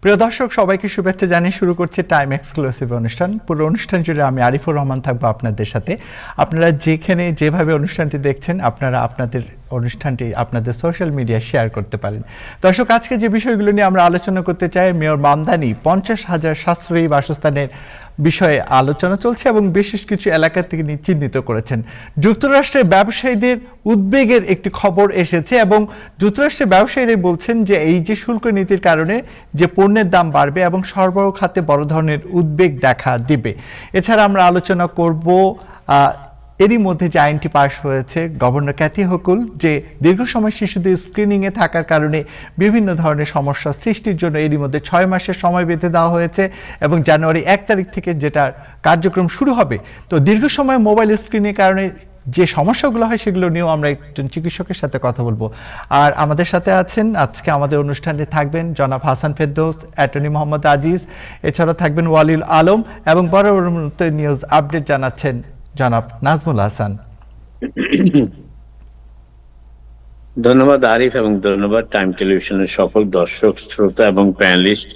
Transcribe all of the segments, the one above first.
প্রিয় দর্শক, সবাইকে শুভেচ্ছা জানিয়ে শুরু করছে টাইম এক্সক্লুসিভ অনুষ্ঠান। পুরো অনুষ্ঠান জুড়ে আমি আরিফুর রহমান থাকবো আপনাদের সাথে। আপনারা যেখানে যেভাবে অনুষ্ঠানটি দেখছেন, আপনারা আপনাদের অনুষ্ঠানটি আপনাদের সোশ্যাল মিডিয়ায় শেয়ার করতে পারেন। দর্শক, আজকে যে বিষয়গুলো নিয়ে আমরা আলোচনা করতে চাই, মেয়র মামদানি 50,000 সাশ্রয়ী বাসস্থানের বিষয়ে আলোচনা চলছে এবং বিশেষ কিছু এলাকা থেকে চিহ্নিত করেছেন। যুক্তরাষ্ট্রের ব্যবসায়ীদের উদ্বেগের একটি খবর এসেছে এবং যুক্তরাষ্ট্রের ব্যবসায়ীরা বলছেন যে এই যে শুল্ক নীতির কারণে যে পণ্যের দাম বাড়বে এবং সরবরাহ খাতে বড় ধরনের উদ্বেগ দেখা দিবে। এছাড়া আমরা আলোচনা করব এরই মধ্যে যে আইনটি পাশ হয়েছে, গভর্নর ক্যাথি হকুল যে দীর্ঘ সময় শিশুদের স্ক্রিনিংয়ে থাকার কারণে বিভিন্ন ধরনের সমস্যা সৃষ্টির জন্য এরই মধ্যে 6 মাসের সময় বেঁধে দেওয়া হয়েছে এবং জানুয়ারি 1 তারিখ থেকে যেটা কার্যক্রম শুরু হবে। তো দীর্ঘ সময় মোবাইল স্ক্রিনের কারণে যে সমস্যাগুলো হয় সেগুলো নিয়েও আমরা একজন চিকিৎসকের সাথে কথা বলবো। আর আমাদের সাথে আছেন আজকে আমাদের অনুষ্ঠানে থাকবেন জনাব হাসান ফেরদৌস, অ্যাটর্নি মোহাম্মদ আজিজ, এছাড়া থাকবেন ওয়ালিউল আলম এবং বরাবর নিউজ আপডেট জানাচ্ছেন জনাব নাজমুল হাসান। ধন্যবাদ আরিফ এবং ধন্যবাদ টাইম টেলিভিশনের সকল দর্শক, শ্রোতা এবং প্যানেলিস্ট,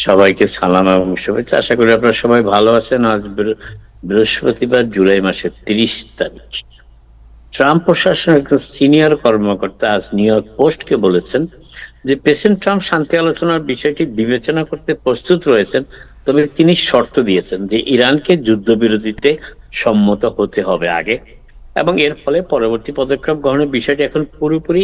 সবাইকে সালাম এবং শুভেচ্ছা। আশা করি আপনারা সবাই ভালো আছেন। আজ বৃহস্পতিবার, জুলাই মাসের 30 তারিখ। ট্রাম্প প্রশাসনের একজন সিনিয়র কর্মকর্তা আজ নিউ ইয়র্ক পোস্টকে বলেছেন যে প্রেসিডেন্ট ট্রাম্প শান্তি আলোচনার বিষয়টি বিবেচনা করতে প্রস্তুত রয়েছেন, তবে তিনি শর্ত দিয়েছেন যে ইরানকে যুদ্ধবিরতিতে সম্মত হতে হবে আগে, এবং এর ফলে পরবর্তী পদক্ষেপ গ্রহণের বিষয়টি এখন পুরোপুরি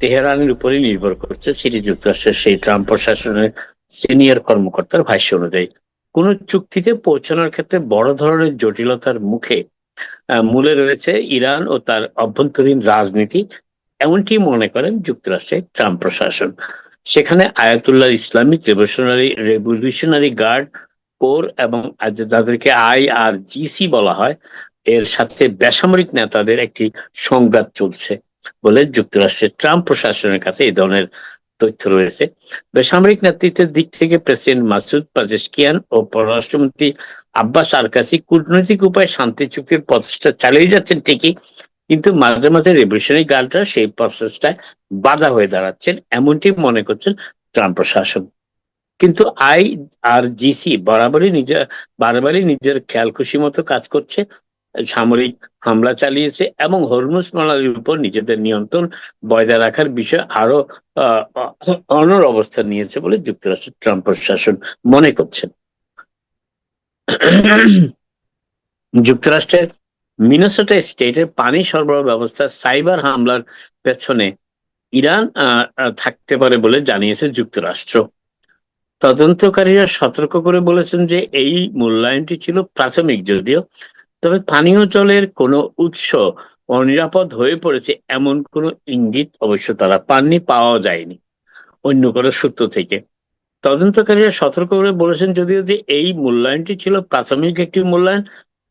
তেহরানের উপরই নির্ভর করছে। সেটি যুক্তরাষ্ট্রের সেই ট্রাম্প প্রশাসনের সিনিয়র কর্মকর্তার ভাষ্য অনুযায়ী কোন চুক্তিতে পৌঁছানোর ক্ষেত্রে বড় ধরনের জটিলতার মুখে মূলে রয়েছে ইরান ও তার অভ্যন্তরীণ রাজনীতি, এমনটি মনে করেন যুক্তরাষ্ট্রের ট্রাম্প প্রশাসন। সেখানে আয়াতুল্লাহ ইসলামিক রেভলিউশনারি গার্ড কোর এবং যাদেরকে IRGC বলা হয়, এর সাথে বেসামরিক নেতাদের একটি সংঘাত চলছে বলে যুক্তরাষ্ট্রের ট্রাম্প প্রশাসনের কাছে এই ধরনের তথ্য রয়েছে। বেসামরিক নেতৃত্বের দিক থেকে প্রেসিডেন্ট মাসুদ পাজেশকিয়ান ও পররাষ্ট্রমন্ত্রী আব্বাস আরকাসি কূটনৈতিক উপায়ে শান্তি চুক্তির প্রচেষ্টা চালিয়ে যাচ্ছেন ঠিকই, কিন্তু মাঝে মাঝে রেভলিউশনারি গার্ডরা সেই প্রচেষ্টায় বাধা হয়ে দাঁড়াচ্ছেন, এমনটি মনে করছেন ট্রাম্প প্রশাসন। কিন্তু IRGC বারবারই নিজের খেয়াল খুশি মতো কাজ করছে, সামরিক হামলা চালিয়েছে এবং হরমুজ প্রণালীর উপর নিজেদের নিয়ন্ত্রণ বজায় রাখার বিষয়ে আরো অনড় অবস্থান নিয়েছে বলে যুক্তরাষ্ট্রের ট্রাম্প প্রশাসন মনে করছেন। যুক্তরাষ্ট্রের মিনেসোটা স্টেটের পানি সরবরাহ ব্যবস্থা সাইবার হামলার পেছনে ইরান থাকতে পারে বলে জানিয়েছে যুক্তরাষ্ট্র। তদন্তকারীরা সতর্ক করে বলেছেন যে এই মূল্যায়নটি ছিল প্রাথমিক, যদিও তবে পানীয় জলের কোনো উৎস অনিরাপদ হয়ে পড়েছে এমন কোনো ইঙ্গিত অবশ্য তারা পাওয়া যায়নি অন্য কোনো সূত্র থেকে। তদন্তকারীরা সতর্ক করে বলেছেন যদিও যে এই মূল্যায়নটি ছিল প্রাথমিক একটি মূল্যায়ন,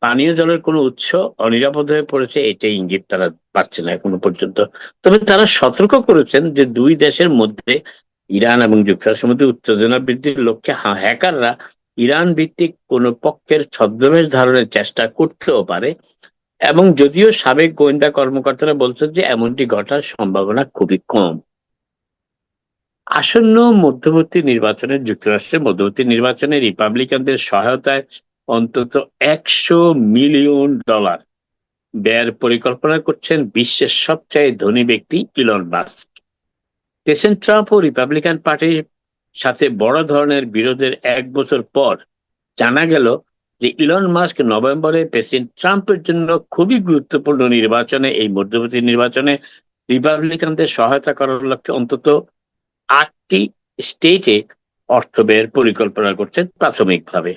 পানীয় জলের কোনো উৎস অনিরাপদ হয়ে পড়েছে এটা ইঙ্গিত তারা পাচ্ছে না এখনো পর্যন্ত। তবে তারা সতর্ক করেছেন যে দুই দেশের মধ্যে, ইরান এবং যুক্তরাষ্ট্রের মধ্যে উত্তেজনা বৃদ্ধির লক্ষ্যে হ্যাকাররা ইরান ভিত্তিক কোনো পক্ষের ছদ্মবেশ ধারণের চেষ্টা করতেও পারে, এবং যদিও সাবেক গোয়েন্দা কর্মকর্তারা বলছেন যে এমনটি ঘটার সম্ভাবনা খুবই কম। আসন্ন যুক্তরাষ্ট্রের মধ্যবর্তী নির্বাচনে রিপাবলিকানদের সহায়তায় অন্তত $100 মিলিয়ন ব্যয়ের পরিকল্পনা করছেন বিশ্বের সবচেয়ে ধনী ব্যক্তি ইলন মাস্ক। প্রেসিডেন্ট ট্রাম্প ও রিপাবলিকান পার্টির সাথে বড় ধরনের বিরোধের 1 বছর পর জানা গেল যে ইলন মাস্ক নভেম্বরে প্রেসিডেন্ট ট্রাম্পের জন্য খুবই গুরুত্বপূর্ণ এই মধ্যবর্তী নির্বাচনে রিপাবলিকানদের সহায়তা করার লক্ষ্যে অন্তত 8টি স্টেটে অর্থ ব্যয়ের পরিকল্পনা করছেন প্রাথমিকভাবে।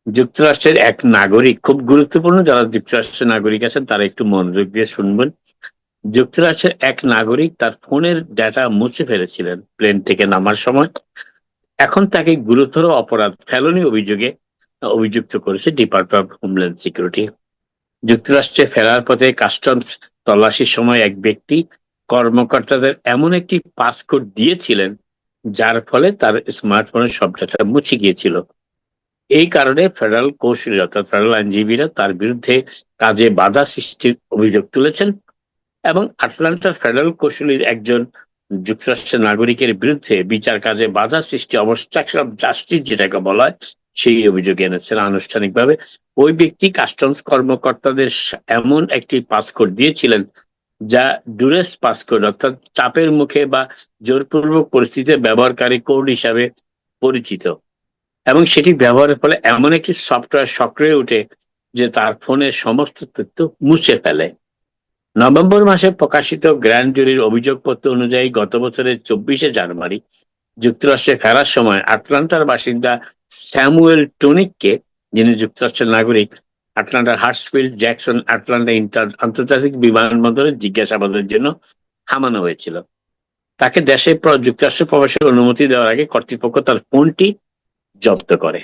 যুক্তরাষ্ট্রের এক নাগরিক, খুব গুরুত্বপূর্ণ, যারা যুক্তরাষ্ট্রের নাগরিক আছেন তারা একটু মনোযোগ দিয়ে শুনবেন। যুক্তরাষ্ট্রের এক নাগরিক তার ফোনের ডেটা মুছে ফেলেছিলেন প্লেন থেকে নামার সময়। এখন তাকে গুরুতর অপরাধ ফেলনি অভিযোগে অভিযুক্ত করেছে ডিপার্টমেন্ট অফ হোমল্যান্ড সিকিউরিটি। যুক্তরাষ্ট্রে ফেরার পথে কাস্টমস তল্লাশির সময় এক ব্যক্তি কর্মকর্তাদের এমন একটি পাসকোড দিয়েছিলেন যার ফলে তার স্মার্টফোনের সব ডেটা মুছে গিয়েছিল। এই কারণে ফেডারেল কৌশলী অর্থাৎ ফেডারেল আইনজীবীরা তার বিরুদ্ধে কাজে বাধা সৃষ্টির অভিযোগ তুলেছেন, এবং আটলান্টার ফেডারেল কৌশলীর একজন যুক্তরাষ্ট্রের নাগরিকের বিরুদ্ধে বিচার কাজে বাধা সৃষ্টি, অবস্ট্রাকশন অফ জাস্টিস যেটাকে বলা হয়, সেই অভিযোগ এনেছেন আনুষ্ঠানিকভাবে। ওই ব্যক্তি কাস্টমস কর্মকর্তাদের এমন একটি পাসকোড দিয়েছিলেন যা ডুরেস পাসকোড, অর্থাৎ চাপের মুখে বা জোরপূর্বক পরিস্থিতিতে ব্যবহারকারী কোড হিসাবে পরিচিত, এবং সেটি ব্যবহারের ফলে এমন একটি সফটওয়্যার সক্রিয় ওঠে যে তার ফোনের সমস্ত তথ্য মুছে ফেলে। নভেম্বর মাসে প্রকাশিত গ্র্যান্ড জুরির অভিযোগপত্র অনুযায়ী গত বছরের 24শে জানুয়ারি যুক্তরাষ্ট্রে ফেরার সময় আটলান্টার বাসিন্দা স্যামুয়েল টনিককে, যিনি যুক্তরাষ্ট্রের নাগরিক, আটলান্টার হার্টসফিল্ড জ্যাকসন আটলান্টা আন্তর্জাতিক বিমানবন্দরে জিজ্ঞাসাবাদের জন্য থামানো হয়েছিল। তাকে দেশে যুক্তরাষ্ট্রে প্রবেশের অনুমতি দেওয়ার আগে কর্তৃপক্ষ তার ফোনটি জব্দ করে।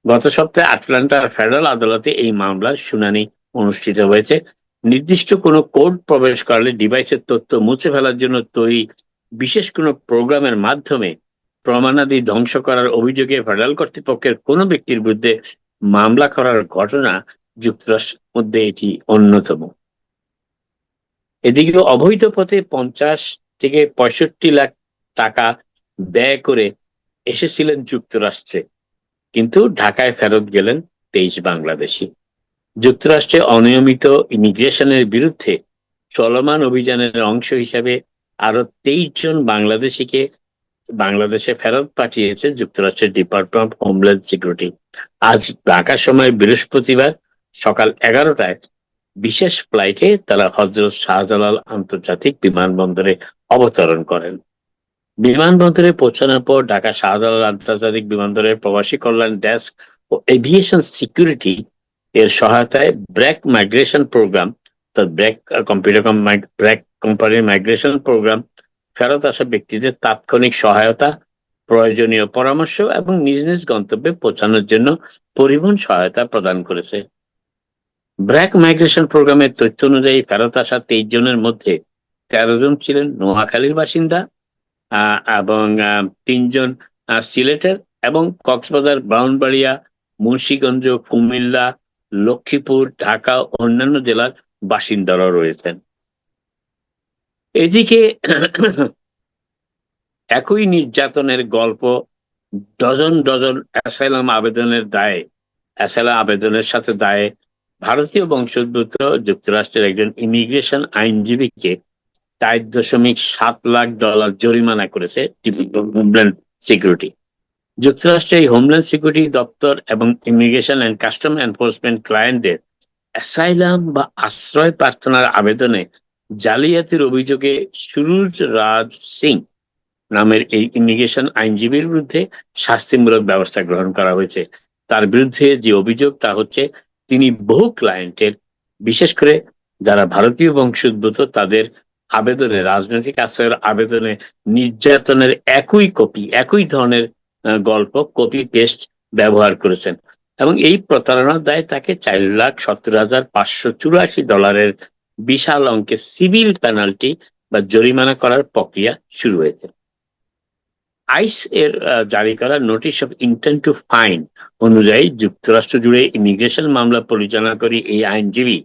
গত সপ্তাহে আটলান্টার ফেডারেল আদালতে এই মামলার শুনানি অনুষ্ঠিত হয়েছে। নির্দিষ্ট কোনো কোড প্রবেশ করলে ডিভাইসের তথ্য মুছে ফেলার জন্য তৈরি বিশেষ কোনো প্রোগ্রামের মাধ্যমে প্রমাণাদি ধ্বংস করার অভিযোগে ফেডারেল কর্তৃপক্ষের কোনো ব্যক্তির বিরুদ্ধে মামলা করার ঘটনা যুক্তরাষ্ট্রের মধ্যে এটি অন্যতম। এদিকে অবৈধ পথে 50 থেকে 65 লাখ টাকা ব্যয় করে এসেছিলেন যুক্তরাষ্ট্রে, কিন্তু ঢাকায় ফেরত গেলেন 23 বাংলাদেশি। যুক্তরাষ্ট্রে অনিয়মিত ইমিগ্রেশনের বিরুদ্ধে চলমান অভিযানের অংশ হিসাবে আরো 23 জন বাংলাদেশিকে বাংলাদেশে ফেরত পাঠিয়েছে যুক্তরাষ্ট্রের ডিপার্টমেন্ট অফ হোমল্যান্ড সিকিউরিটি। আজ ঢাকা সময় বৃহস্পতিবার সকাল 11টায় বিশেষ ফ্লাইটে তারা হযরত শাহজালাল আন্তর্জাতিক বিমানবন্দরে অবতরণ করেন। বিমানবন্দরে পৌঁছানোর পর ঢাকা শাহজালাল আন্তর্জাতিক বিমানবন্দরের প্রবাসী কল্যাণ ডেস্ক ও এভিয়েশন সিকিউরিটি এর সহায়তায় BRAC migration programme, BRAC computer BRAC কোম্পানির মাইগ্রেশন প্রোগ্রাম ফেরত আসা ব্যক্তিদের তাৎক্ষণিক সহায়তা, প্রয়োজনীয় পরামর্শ এবং নিজ নিজ গন্তব্যে পৌঁছানোর জন্য পরিবহন সহায়তা প্রদান করেছে। ব্র্যাক মাইগ্রেশন প্রোগ্রামের তথ্য অনুযায়ী ফেরত আসা 23 জনের মধ্যে 13 জন ছিলেন নোয়াখালীর বাসিন্দা এবং 3 জন সিলেটের এবং কক্সবাজার, ব্রাহ্মণবাড়িয়া, মুন্সিগঞ্জ, কুমিল্লা, লক্ষ্মীপুর, ঢাকা ও অন্যান্য জেলার বাসিন্দারাও রয়েছেন। এদিকে একই নির্যাতনের গল্প ডজন ডজন অ্যাসাইলাম আবেদনের সাথে দায়ে ভারতীয় বংশোদ্ভূত যুক্তরাষ্ট্রের একজন ইমিগ্রেশন আইনজীবীকে $4.7 লাখ জরিমানা করেছে হোমল্যান্ড সিকিউরিটি। যুক্তরাষ্ট্রের হোমল্যান্ড সিকিউরিটি দপ্তর এবং ইমিগ্রেশন অ্যান্ড কাস্টম এনফোর্সমেন্ট ক্লায়েন্টদের অ্যাসাইলাম বা আশ্রয় প্রার্থনার আবেদনে জালিয়াতির অভিযোগে সুরজ রাজ সিং নামের এই ইমিগ্রেশন আইনজীবীর বিরুদ্ধে শাস্তিমূলক ব্যবস্থা গ্রহণ করা হয়েছে। তার বিরুদ্ধে যে অভিযোগ তা হচ্ছে তিনি বহু ক্লায়েন্টের, বিশেষ করে যারা ভারতীয় বংশোদ্ভূত, তাদের আবেদনে, রাজনৈতিক আশ্রয়ের আবেদনে নির্যাতনের একই ধরনের গল্প কপি পেস্ট ব্যবহার করেছেন এবং এই প্রতারণার দায়ে তাকে $4,70,584 বিশাল অঙ্কের সিভিল পেনাল্টি বা জরিমানা করার প্রক্রিয়া শুরু হয়েছে। আইস এর জারি করা notice of intent to fine অনুযায়ী যুক্তরাষ্ট্র জুড়ে ইমিগ্রেশন মামলা পরিচালনাকারী এই আইনজীবী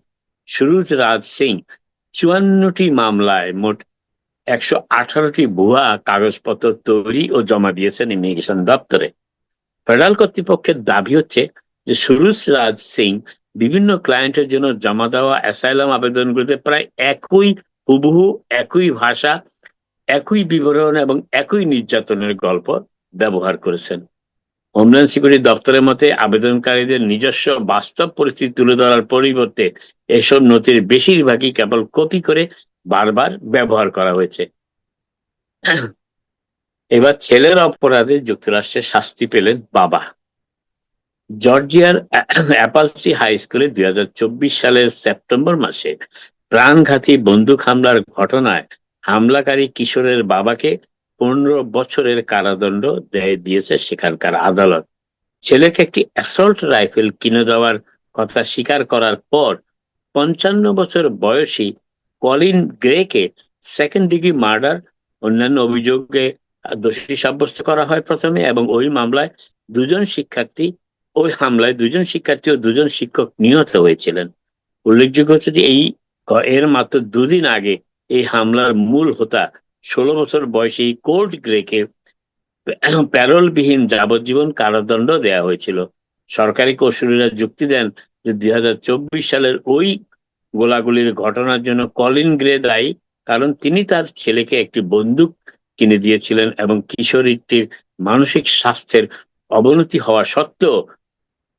সুরজ রাজ সিং 54টি মামলায় মোট 118টি ভুয়া কাগজপত্র তৈরি ও জমা দিয়েছেন ইমিগ্রেশন দপ্তরে। ফেডারেল কর্তৃপক্ষের দাবি হচ্ছে যে সুরজ রাজ সিং বিভিন্ন ক্লায়েন্টের জন্য জমা দেওয়া অ্যাসাইলাম আবেদনগুলোতে প্রায় হুবহু একই ভাষা, একই বিবরণ এবং একই নির্যাতনের গল্প ব্যবহার করেছেন। হোমল্যান্ড সিকিউরিটি দপ্তরের মতে আবেদনকারীদের নিজস্ব বাস্তব পরিস্থিতি তুলে ধরার পরিবর্তে এসব নথির বেশিরভাগই কেবল কপি করে বারবার ব্যবহার করা হয়েছে। এবার ছেলের অপরাধে যুক্তরাষ্ট্রে শাস্তি পেলেন বাবা। জর্জিয়ার অ্যাপালসি হাই স্কুলে 2024 সালের সেপ্টেম্বর মাসে প্রাণঘাতী বন্দুক হামলার ঘটনায় হামলাকারী কিশোরের বাবাকে 15 বছরের কারাদণ্ড দিয়েছে সেখানকার আদালত। ছেলেকে একটি অ্যাসল্ট রাইফেল কিনে দেওয়ার কথা স্বীকার করার পর 55 বছর বয়সী কলিন গ্রেকে সেকেন্ড ডিগ্রি মার্ডার অন্যান্য অভিযোগে দোষী সাব্যস্ত করা হয় প্রথমে, এবং ওই হামলায় দুজন শিক্ষার্থী ও দুজন শিক্ষক নিহত হয়েছিলেন। উল্লেখযোগ্য হচ্ছে যে এর মাত্র 2 দিন আগে এই হামলার মূল হোতা 16 বছর বয়সী কোল্ড গ্রেকে প্যারোলবিহীন যাবজ্জীবন কারাদণ্ড দেয়া হয়েছিল। সরকারি কৌঁসুলিরা যুক্তি দেন যে 2024 সালের ওই গোলাগুলির ঘটনার জন্য কলিন গ্রে দায়ী, কারণ তিনি তার ছেলেকে একটি বন্দুক কিনে দিয়েছিলেন এবং কিশোরীটির মানসিক স্বাস্থ্যের অবনতি হওয়া সত্ত্বেও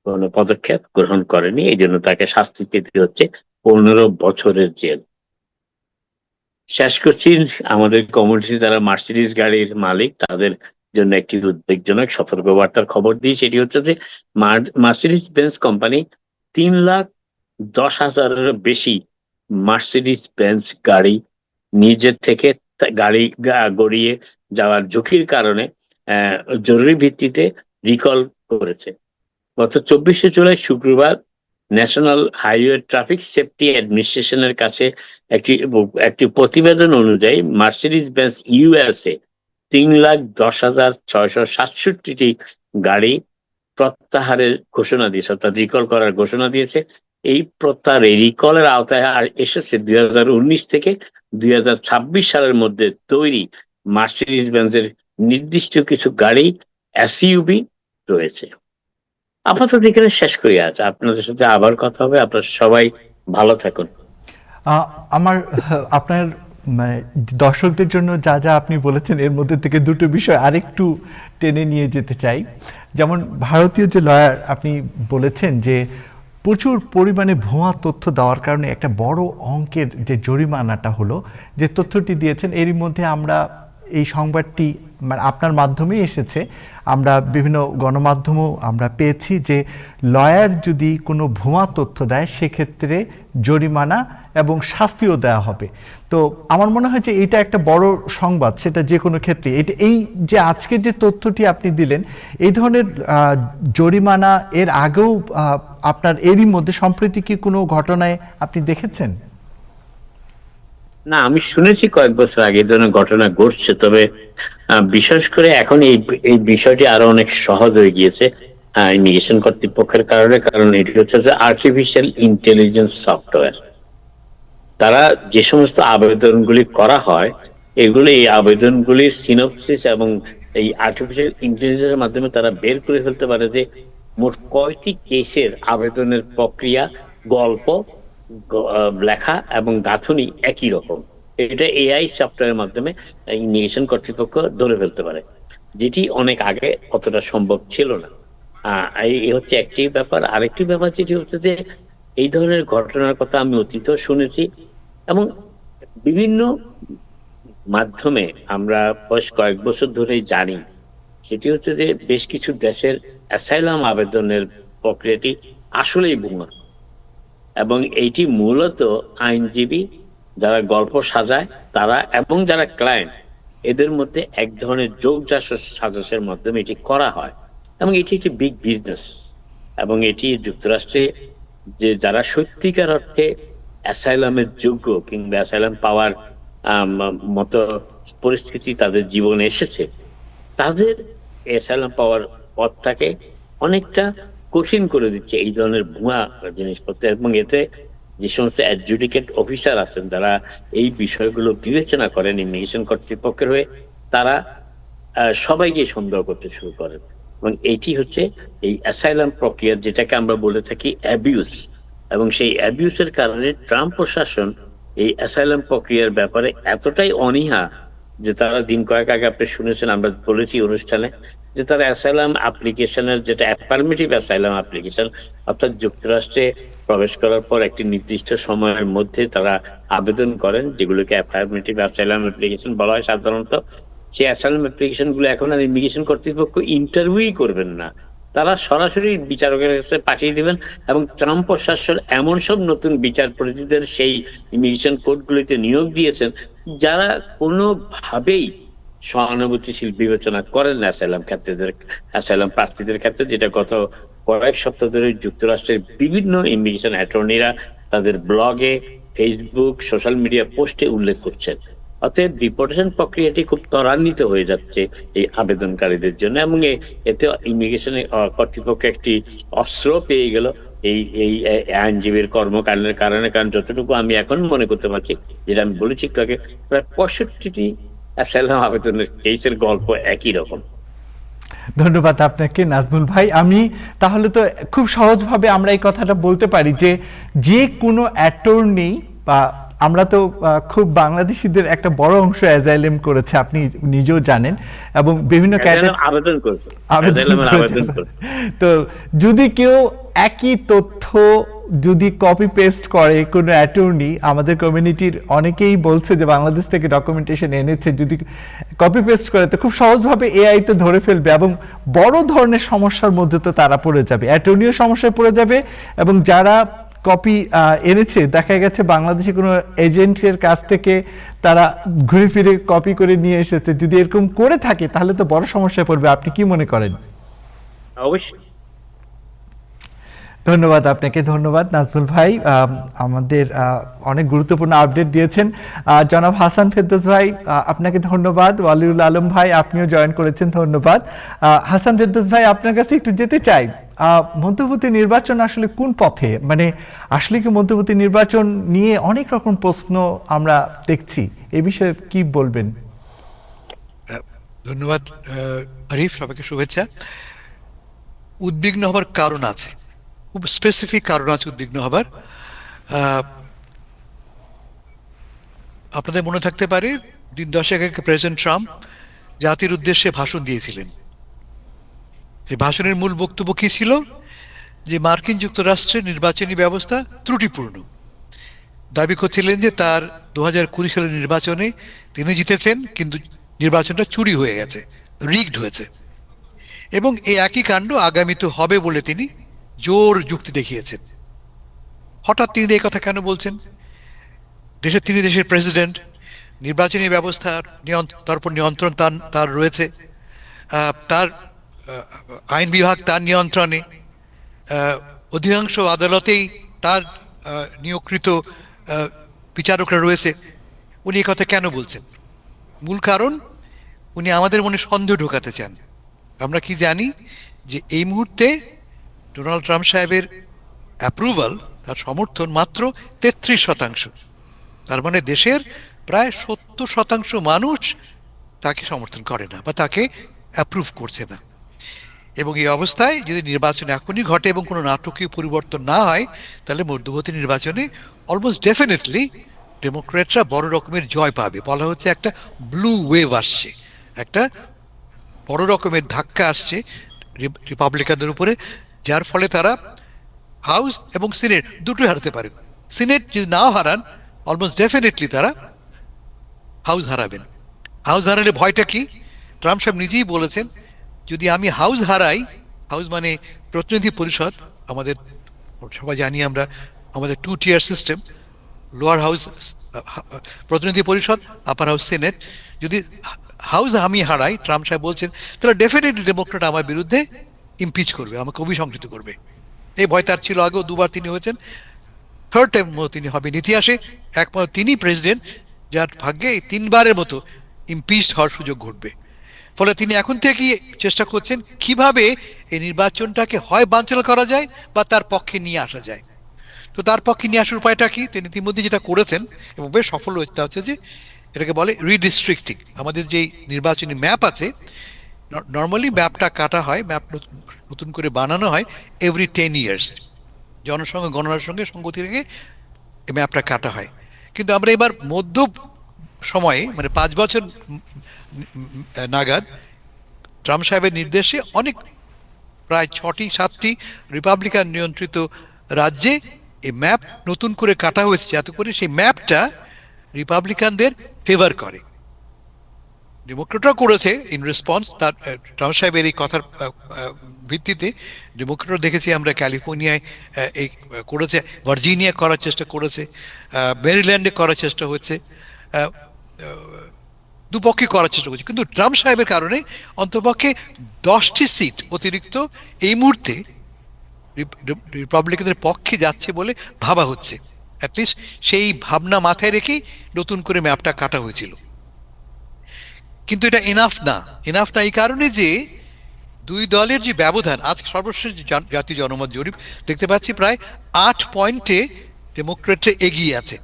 কোনো পদক্ষেপ গ্রহণ করেনি। এই জন্য তাকে শাস্তি পেতে হচ্ছে 15 বছরের জেল। শেষ করছি, আমাদের কমিউনিটি যারা মার্সিডিজ গাড়ির মালিক তাদের জন্য একটি উদ্বেগজনক সতর্কবার্তার খবর দিই। সেটি হচ্ছে যে মার্সিডিজ বেঞ্জ কোম্পানি 3,10,000-এরও বেশি মার্সিডিজ বেঞ্জ গাড়ি নিজের থেকে গাড়ি গড়িয়ে যাওয়ার ঝুঁকির কারণে জরুরি ভিত্তিতে রিকল করেছে। গত 24শে জুলাই শুক্রবার ন্যাশনাল হাইওয়ে ট্রাফিক সেফটি অ্যাডমিনিস্ট্রেশনের কাছে একটি প্রতিবেদন অনুযায়ী মার্সিডিজ বেঞ্জ ইউএসএ 3,10,667টি গাড়ি প্রত্যাহারের ঘোষণা দিয়েছে, অর্থাৎ রিকল করার ঘোষণা দিয়েছে। এই প্রত্যাহার, এই রিকলের আওতায় এসেছে 2019 থেকে 2026 সালের মধ্যে তৈরি মার্সিডিজ বেঞ্জের নির্দিষ্ট কিছু গাড়ি এসইউভি রয়েছে। আপাতত এখানে শেষ করি। আজ আপনাদের সাথে আবার কথা হবে। আপনারা সবাই ভালো থাকুন। আমার আপনার মানে দর্শকদের জন্য যা যা আপনি বলেছেন এর মধ্যে থেকে দুটো বিষয় আরেকটু টেনে নিয়ে যেতে চাই। যেমন ভারতীয় যে লয়ার আপনি বলেছেন যে প্রচুর পরিমাণে ভুয়া তথ্য দেওয়ার কারণে একটা বড় অঙ্কের যে জরিমানাটা হলো, যে তথ্যটি দিয়েছেন এরই মধ্যে আমরা এই সংবাদটি মানে আপনার মাধ্যমেই এসেছে, আমরা বিভিন্ন গণমাধ্যমেও আমরা পেয়েছি যে লয়ার যদি কোনো ভুয়া তথ্য দেয় সেক্ষেত্রে জরিমানা এবং শাস্তিও দেওয়া হবে। তো আমার মনে হয় যে এটা একটা বড় সংবাদ, সেটা যে কোনো ক্ষেত্রে। এই যে আজকে যে তথ্যটি আপনি দিলেন, এই ধরনের জরিমানা এর আগেও আপনার এরই মধ্যে সম্প্রতি কি কোনো ঘটনায় আপনি দেখেছেন? না, আমি শুনেছি কয়েক বছর আগে এই ধরনের ঘটনা ঘটছে, তবে বিশেষ করে এখন এই বিষয়টি আরো অনেক সহজ হয়ে গিয়েছে ইমিগ্রেশন কর্তৃপক্ষের কারণে। কারণ এটি হচ্ছে যে আর্টিফিশিয়াল ইন্টেলিজেন্স সফটওয়্যার। তারা যে সমস্ত আবেদনগুলি করা হয়, এই আবেদনগুলির সিনপসিস এবং এই আর্টিফিশিয়াল ইন্টেলিজেন্সের মাধ্যমে তারা বের করে ফেলতে পারে যে মোট কয়টি কেসের আবেদনের প্রক্রিয়া, গল্প, লেখা এবং গাঁথুনি একই রকম। এটা এআই সফটওয়্যারের মাধ্যমে ইমিগ্রেশন কর্তৃপক্ষ ধরে ফেলতে পারে, যেটি অনেক আগে অতটা সম্ভব ছিল না। এই হচ্ছে একটি ব্যাপার। আরেকটি ব্যাপার যেটি হচ্ছে যে এই ধরনের ঘটনার কথা আমি অতীতেও শুনেছি এবং বিভিন্ন মাধ্যমে আমরা বেশ কয়েক বছর ধরেই জানি। সেটি হচ্ছে যে বেশ কিছু দেশের অ্যাসাইলাম আবেদনের প্রক্রিয়াটি আসলেই ভুয়া, এবং এইটি মূলত আইনজীবী যারা গল্প সাজায় তারা এবং যারা ক্লায়েন্ট, এদের মধ্যে এক ধরনের যোগ সাজসের মাধ্যমে এটি করা হয়। এবং এটি একটি বিগ বিজনেস, এবং এটি যুক্তরাষ্ট্রে যে যারা সত্যিকার অর্থে অ্যাসাইলামের যোগ্য কিংবা অ্যাসাইলাম পাওয়ার মতো পরিস্থিতি তাদের জীবনে এসেছে, তাদের অ্যাসাইলাম পাওয়ার পথটাকে অনেকটা কঠিন করে দিচ্ছে এই ধরনের ভুয়া জিনিসপত্র। এবং এতে যে সমস্ত অ্যাডজুডিকেট অফিসার আছেন যারা এই বিষয়গুলো বিবেচনা করেন ইমিগ্রেশন কর্তৃপক্ষের হয়ে, তারা সবাইকে সন্দেহ করতে শুরু করেন। এবং এইটি হচ্ছে এই অ্যাসাইলাম প্রক্রিয়া, যেটাকে আমরা বলে থাকি অ্যাবিউস। এবং সেই অ্যাবিউসের কারণে ট্রাম্প প্রশাসন এই অ্যাসাইলাম প্রক্রিয়ার ব্যাপারে এতটাই অনীহা যে তারা দিন কয়েক আগে আপনি শুনেছেন, আমরা বলেছি অনুষ্ঠানে, যে তারা অ্যাসাইলাম অ্যাপ্লিকেশনের, যেটা অ্যাফার্মেটিভ অ্যাসাইলাম অ্যাপ্লিকেশন, অর্থাৎ যুক্তরাষ্ট্রে প্রবেশ করার পর একটি নির্দিষ্ট সময়ের মধ্যে তারা আবেদন করেন, যেগুলোকে অ্যাফার্মেটিভ অ্যাসাইলাম অ্যাপ্লিকেশন বলা হয় সাধারণত। সেই অ্যাসাইলাম অ্যাপ্লিকেশন গুলো এখন আর ইমিগ্রেশন কর্তৃপক্ষ ইন্টারভিউ করবেন না, তারা সরাসরি বিচারকের কাছে পাঠিয়ে দিবেন। এবং ট্রাম্প প্রশাসন এমন সব নতুন বিচারপতিদের সেই ইমিগ্রেশন কোর্টগুলিতে নিয়োগ দিয়েছেন যারা কোনোভাবেই সহানুভূতিশীল বিবেচনা করেন না অ্যাসাইলাম প্রার্থীদের ক্ষেত্রে, যেটা গত কয়েক সপ্তাহ ধরে যুক্তরাষ্ট্রের বিভিন্ন ইমিগ্রেশন অ্যাটর্নিরা তাদের ব্লগে, ফেসবুক, সোশ্যাল মিডিয়া পোস্টে উল্লেখ করছেন। অতএব ডিপোর্টেশন প্রক্রিয়াটি খুব ত্বরান্বিত হয়ে যাচ্ছে এই আবেদনকারীদের জন্য, এবং এতে ইমিগ্রেশন কর্তৃপক্ষ একটি অস্ত্র পেয়ে গেল এই এই আইনজীবীর কর্মকাণ্ডের কারণে। কারণ যতটুকু আমি এখন মনে করতে পারছি, যেটা আমি বলেছি তাকে, প্রায় 65টি অ্যাসাইলাম আবেদনের কেসের গল্প একই রকম। ধন্যবাদ আপনাকে নাজমুল ভাই। আমি তাহলে তো খুব সহজভাবে আমরা এই কথাটা বলতে পারি যে যে কোনো অ্যাটর্নি বা আমরা তো খুব বাংলাদেশিদের একটা বড় অংশ অ্যাজাইলেম করেছে, আপনি নিজেও জানেন, এবং বিভিন্ন অ্যাসাইলাম আবেদন করছে, আবেদন অ্যাসাইলামের করেছে। আবেদন করছে। তো যদি কেউ একই তথ্য যদি কপি পেস্ট করে কোনো অ্যাটর্নি, আমাদের কমিউনিটির অনেকেই বলছে যে বাংলাদেশ থেকে ডকুমেন্টেশন এনেছে, যদি কপি পেস্ট করে তো খুব সহজভাবে এআই তো ধরে ফেলবে এবং বড় ধরনের সমস্যার মধ্যে তো তারা পড়ে যাবে, অ্যাটর্নিও সমস্যায় পড়ে যাবে, এবং যারা কপি এনেছে দেখা গেছে বাংলাদেশে কোনো এজেন্টের কাছ থেকে তারা ঘুরে ফিরে কপি করে নিয়ে এসেছে, যদি এরকম করে থাকে তাহলে তো বড় সমস্যায় পড়বে। আপনি কি মনে করেন? অবশ্যই। ধন্যবাদ আপনাকে, ধন্যবাদ নাজমুল ভাই, আমাদের অনেক গুরুত্বপূর্ণ আপডেট দিয়েছেন। জনাব হাসান ফেরদৌস ভাই, আপনাকে ধন্যবাদ। ওয়ালিউল আলম ভাই, আপনিও জয়েন করেছেন, ধন্যবাদ। হাসান ফেরদৌস ভাই, আপনার কাছে একটু যেতে চাই, মধ্যবর্তী নির্বাচন আসলে কোন পথে, মানে আসলে কি মধ্যবর্তী নির্বাচন নিয়ে অনেক রকম প্রশ্ন আমরা দেখছি, এ বিষয়ে কি বলবেন? ধন্যবাদ আরিফ, সবাইকে শুভেচ্ছা। উদ্বিগ্ন হবার কারণ আছে, খুব স্পেসিফিক কারণ আছে উদ্বিগ্ন হবার। আপনাদের মনে থাকতে পারে 10 দিন আগে প্রেসিডেন্ট ট্রাম্প জাতির উদ্দেশ্যে ভাষণ দিয়েছিলেন। এই ভাষণের মূল বক্তব্য কি ছিল? যে মার্কিন যুক্তরাষ্ট্রের নির্বাচনী ব্যবস্থা ত্রুটিপূর্ণ। দাবি করছিলেন যে তার 2020 সালের নির্বাচনে তিনি জিতেছেন, কিন্তু নির্বাচনটা চুরি হয়ে গেছে, রিগড হয়েছে, এবং এই একই কাণ্ড আগামীতে হবে বলে তিনি জোর যুক্তি দেখিয়েছেন। হঠাৎ তিনি এই কথা কেন বলছেন? তিনি দেশের প্রেসিডেন্ট, নির্বাচনী ব্যবস্থার তার উপর নিয়ন্ত্রণ তার রয়েছে, তার আইন বিভাগ তার নিয়ন্ত্রণে, অধিকাংশ আদালতেই তার নিয়োগকৃত বিচারকরা রয়েছে। উনি এই কথা কেন বলছেন? মূল কারণ, উনি আমাদের মনে সন্দেহ ঢোকাতে চান। আমরা কি জানি যে এই মুহূর্তে ডোনাল্ড ট্রাম্প সাহেবের অ্যাপ্রুভাল, তার সমর্থন মাত্র 33%। তার মানে দেশের প্রায় 70% মানুষ তাকে সমর্থন করে না বা তাকে অ্যাপ্রুভ করছে না। এবং এই অবস্থায় যদি নির্বাচন এখনই ঘটে এবং কোনো নাটকীয় পরিবর্তন না হয়, তাহলে মধ্যবর্তী নির্বাচনে অলমোস্ট ডেফিনেটলি ডেমোক্র্যাটরা বড় রকমের জয় পাবে। বলা হচ্ছে একটা ব্লু ওয়েভ আসছে, একটা বড় রকমের ধাক্কা আসছে রিপাবলিকানদের উপরে, যার ফলে তারা হাউস এবং সিনেট দুটোই হারাতে পারেন। সিনেট যদি নাও হারান, অলমোস্ট ডেফিনেটলি তারা হাউস হারাবেন। হাউস হারালে ভয়টা কি? ট্রাম্প সাহেব নিজেই বলেছেন, যদি আমি হাউস হারাই, হাউস মানে প্রতিনিধি পরিষদ, আমাদের সবাই জানি আমরা আমাদের 2 টিয়ার সিস্টেম, লোয়ার হাউস প্রতিনিধি পরিষদ, আপার হাউস সিনেট, যদি হাউস আমি হারাই, ট্রাম্প সাহেব বলছেন, তাহলে ডেফিনেটলি ডেমোক্রেট আমার বিরুদ্ধে ইমপিচ করবে, আমাকে অভিশংসিত করবে। এই ভয় তার ছিল, আগেও দুবার তিনি হয়েছেন, থার্ড টাইম তিনি হবেন ইতিহাসে একমাত্র তিনি প্রেসিডেন্ট যার ভাগ্যে 3বারের মতো ইমপিচ হওয়ার সুযোগ ঘটবে। ফলে তিনি এখন থেকেই চেষ্টা করছেন কিভাবে এই নির্বাচনটাকে হয় বানচাল করা যায় বা তার পক্ষে নিয়ে আসা যায়। তো তার পক্ষে নিয়ে আসার উপায়টা কি? তিনি ইতিমধ্যে যেটা করেছেন এবং বেশ সফল হয়েছে, তা হচ্ছে যে এটাকে বলে রিডিস্ট্রিক্টিং। আমাদের যেই নির্বাচনী ম্যাপ আছে, নর্মালি ম্যাপটা কাটা হয়, ম্যাপ নতুন করে বানানো হয় এভরি 10 ইয়ার্স, জনসংখ্যা গণনার সঙ্গে সঙ্গতি রেখে এই ম্যাপটা কাটা হয়। কিন্তু আমরা এবার মধ্য সময়ে, মানে 5 বছর নাগাদ, ট্রাম্প সাহেবের নির্দেশে অনেক প্রায় 6-7টি রিপাবলিকান নিয়ন্ত্রিত রাজ্যে এই ম্যাপ নতুন করে কাটা হয়েছে, যাতে করে সেই ম্যাপটা রিপাবলিকানদের ফেভার করে। ডেমোক্রেটরা করেছে ইন রেসপন্স, তার ট্রাম্প সাহেবের এই কথার ভিত্তিতে ডেমোক্রেটরা দেখেছি আমরা ক্যালিফোর্নিয়ায় এই করেছে, ভার্জিনিয়া করার চেষ্টা করেছে, মেরিল্যান্ডে করার চেষ্টা হচ্ছে, দুপক্ষে করার চেষ্টা করছে। কিন্তু ট্রাম্প সাহেবের কারণে অন্তপক্ষে 10টি সিট অতিরিক্ত এই মুহূর্তে রিপাবলিকানদের পক্ষে যাচ্ছে বলে ভাবা হচ্ছে। অ্যাটলিস্ট সেই ভাবনা মাথায় রেখেই নতুন করে ম্যাপটা কাটা হয়েছিল। কিন্তু এটা এনাফ না এই কারণে যে দুই দলের যে ব্যবধান, আজকে সর্বশেষ জাতীয় জনমত জরিপ দেখতে পাচ্ছি প্রায় 8 পয়েন্টে ডেমোক্রেটরা এগিয়ে আছে।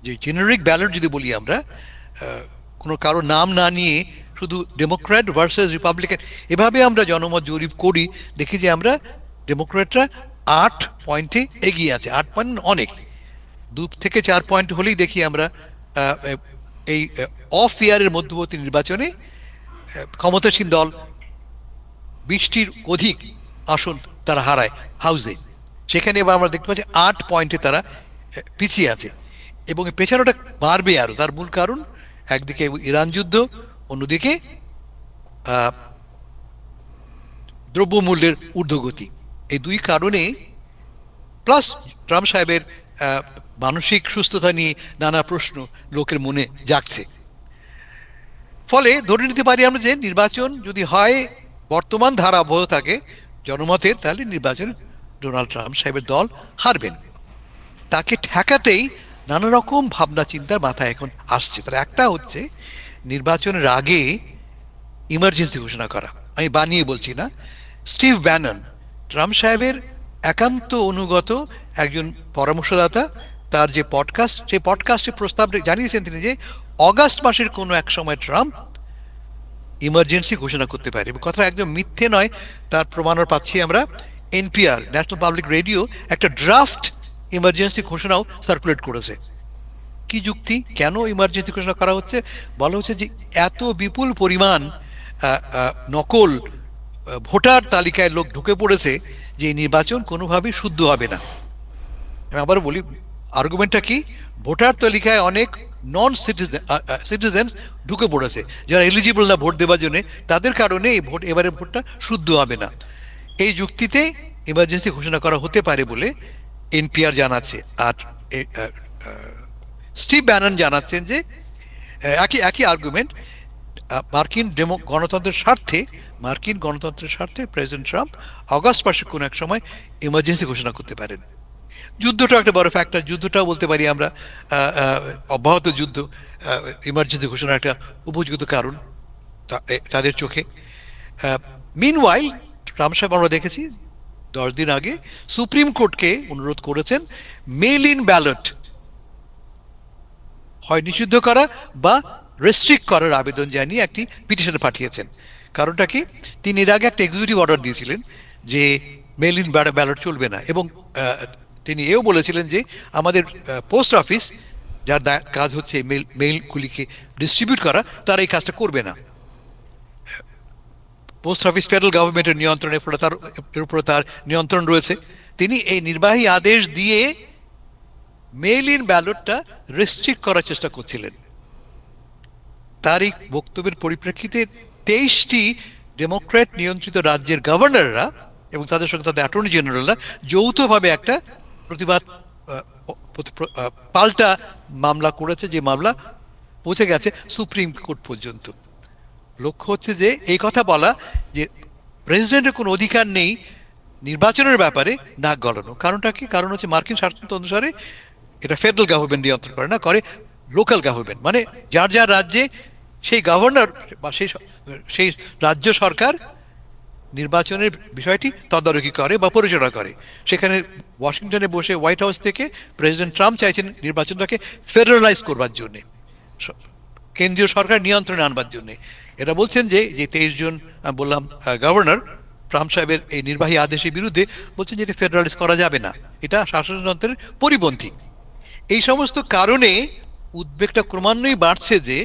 যে জেনারিক ব্যালট যদি বলি আমরা, কোনো কারো নাম না নিয়ে শুধু ডেমোক্র্যাট ভার্সেস রিপাবলিকান এভাবে আমরা জনমত জরিপ করি, দেখি যে আমরা ডেমোক্র্যাটরা 8 পয়েন্টে এগিয়ে আছে। 8 পয়েন্ট অনেক, 2 থেকে 4 পয়েন্ট হলেই দেখি আমরা এই অফ ইয়ারের মধ্যবর্তী নির্বাচনে ক্ষমতাসীন দল 20টির অধিক আসন তারা হারায় হাউসে। সেখানে এবার আমরা দেখতে পাচ্ছি 8 পয়েন্টে তারা পিছিয়ে আছে, এবং এই পেছানোটা বাড়বে আরো। তার মূল কারণ একদিকে ইরান যুদ্ধ, অন্যদিকে দ্রব্যমূল্যের ঊর্ধ্বগতি। এই দুই কারণে প্লাস ট্রাম্প সাহেবের মানসিক সুস্থতা নিয়ে নানা প্রশ্ন লোকের মনে জাগছে। ফলে ধরে নিতে পারি আমরা যে নির্বাচন যদি হয় বর্তমান ধারা অব্যাহত থাকে জনমতের, তাহলে নির্বাচন ডোনাল্ড ট্রাম্প সাহেবের দল হারবেন। তাকে ঠেকাতেই নানা রকম ভাবনা চিন্তার মাথায় এখন আসছে। তার একটা হচ্ছে নির্বাচনের আগে ইমার্জেন্সি ঘোষণা করা। আমি বানিয়ে বলছি না। স্টিভ ব্যানন ট্রাম্প সাহেবের একান্ত অনুগত একজন পরামর্শদাতা, তার যে পডকাস্ট, সেই পডকাস্টে প্রস্তাব জানিয়েছেন তিনি যে অগাস্ট মাসের কোনো এক সময় ট্রাম্প ইমার্জেন্সি ঘোষণা করতে পারে। এবং কথা একদম মিথ্যে নয়, তার প্রমাণও পাচ্ছি আমরা। এনপিআর, ন্যাশনাল পাবলিক রেডিও, একটা ড্রাফট ইমার্জেন্সি ঘোষণাও সার্কুলেট করেছে। কি যুক্তি, কেন ইমার্জেন্সি ঘোষণা করা হচ্ছে? বলা হচ্ছে যে এত বিপুল পরিমাণ নকল ভোটার তালিকায় লোক ঢুকে পড়েছে যে এই নির্বাচন কোনোভাবেই শুদ্ধ হবে না। আমি আবার বলি, আর্গুমেন্টটা কি? ভোটার তালিকায় অনেক নন সিটিজেন্স ঢুকে পড়েছে যারা এলিজিবল না ভোট দেওয়ার জন্য, তাদের কারণে এই ভোট, এবারে ভোটটা শুদ্ধ হবে না। এই যুক্তিতে ইমার্জেন্সি ঘোষণা করা হতে পারে বলে এনপিআর জানাচ্ছে। আর স্টিভ ব্যানন জানাচ্ছেন যে একই আর্গুমেন্ট, মার্কিন গণতন্ত্রের স্বার্থে প্রেসিডেন্ট ট্রাম্প অগাস্ট মাসে কোনো এক সময় ইমার্জেন্সি ঘোষণা করতে পারেন। যুদ্ধটা একটা বড় ফ্যাক্টর, যুদ্ধটাও বলতে পারি আমরা অব্যাহত যুদ্ধ ইমার্জেন্সি ঘোষণার একটা উপযুক্ত কারণ তাদের চোখে। মিনওয়াইল ট্রাম্প সাহেব আমরা দেখেছি 10 দিন আগে সুপ্রিম কোর্টকে অনুরোধ করেছেন মেইল ইন ব্যালট হয় নিষিদ্ধ করা বা রেস্ট্রিক্ট করার আবেদন জানিয়ে একটি পিটিশন পাঠিয়েছেন। কারণটা কি? তিনি এর আগে একটা এক্সিকিউটিভ অর্ডার দিয়েছিলেন যে মেইল ইন ব্যালট চলবে না, এবং তিনি এও বলেছিলেন যে আমাদের পোস্ট অফিস, যার কাজ হচ্ছে মেইলগুলিকে ডিস্ট্রিবিউট করা, তারা এই কাজটা করবে না। পোস্ট অফিস ফেডারেল গভর্নমেন্টের নিয়ন্ত্রণের ফলে এর উপরে তার নিয়ন্ত্রণ রয়েছে। তিনি এই নির্বাহী আদেশ দিয়ে মেইল ইন ব্যালটটা রেস্ট্রিক্ট করার চেষ্টা করছিলেন। তার এই বক্তব্যের পরিপ্রেক্ষিতে 23টি ডেমোক্র্যাট নিয়ন্ত্রিত রাজ্যের গভর্নররা এবং তাদের সঙ্গে তাদের অ্যাটর্নি জেনারেলরা যৌথভাবে একটা প্রতিবাদ পাল্টা মামলা করেছে, যে মামলা পৌঁছে গেছে সুপ্রিম কোর্ট পর্যন্ত। লক্ষ্য হচ্ছে যে এই কথা বলা যে প্রেসিডেন্টের কোনো অধিকার নেই নির্বাচনের ব্যাপারে নাক গলানো। কারণটা কি? কারণ হচ্ছে মার্কিন শাসনতন্ত্র অনুসারে এটা ফেডারেল গভর্নমেন্ট নিয়ন্ত্রণ করে না, করে লোকাল গভর্নমেন্ট। মানে যার যার রাজ্যে সেই গভর্নর বা সেই রাজ্য সরকার নির্বাচনের বিষয়টি তদারকি করে বা পরিচালনা করে। সেখানে ওয়াশিংটনে বসে হোয়াইট হাউস থেকে প্রেসিডেন্ট ট্রাম্প চাইছেন নির্বাচনটাকে ফেডারালাইজ করবার জন্যে, কেন্দ্রীয় সরকার নিয়ন্ত্রণে আনবার জন্যে। এটা বলছেন যে 23 জন বললাম গভর্নর ট্রাম্প সাহেবের এই নির্বাহী আদেশের বিরুদ্ধে বলছেন যে এটা ফেডারালাইজ করা যাবে না, এটা শাসনতন্ত্রের পরিপন্থী। এই সমস্ত কারণে উদ্বেগটা ক্রমান্বয়ে বাড়ছে যে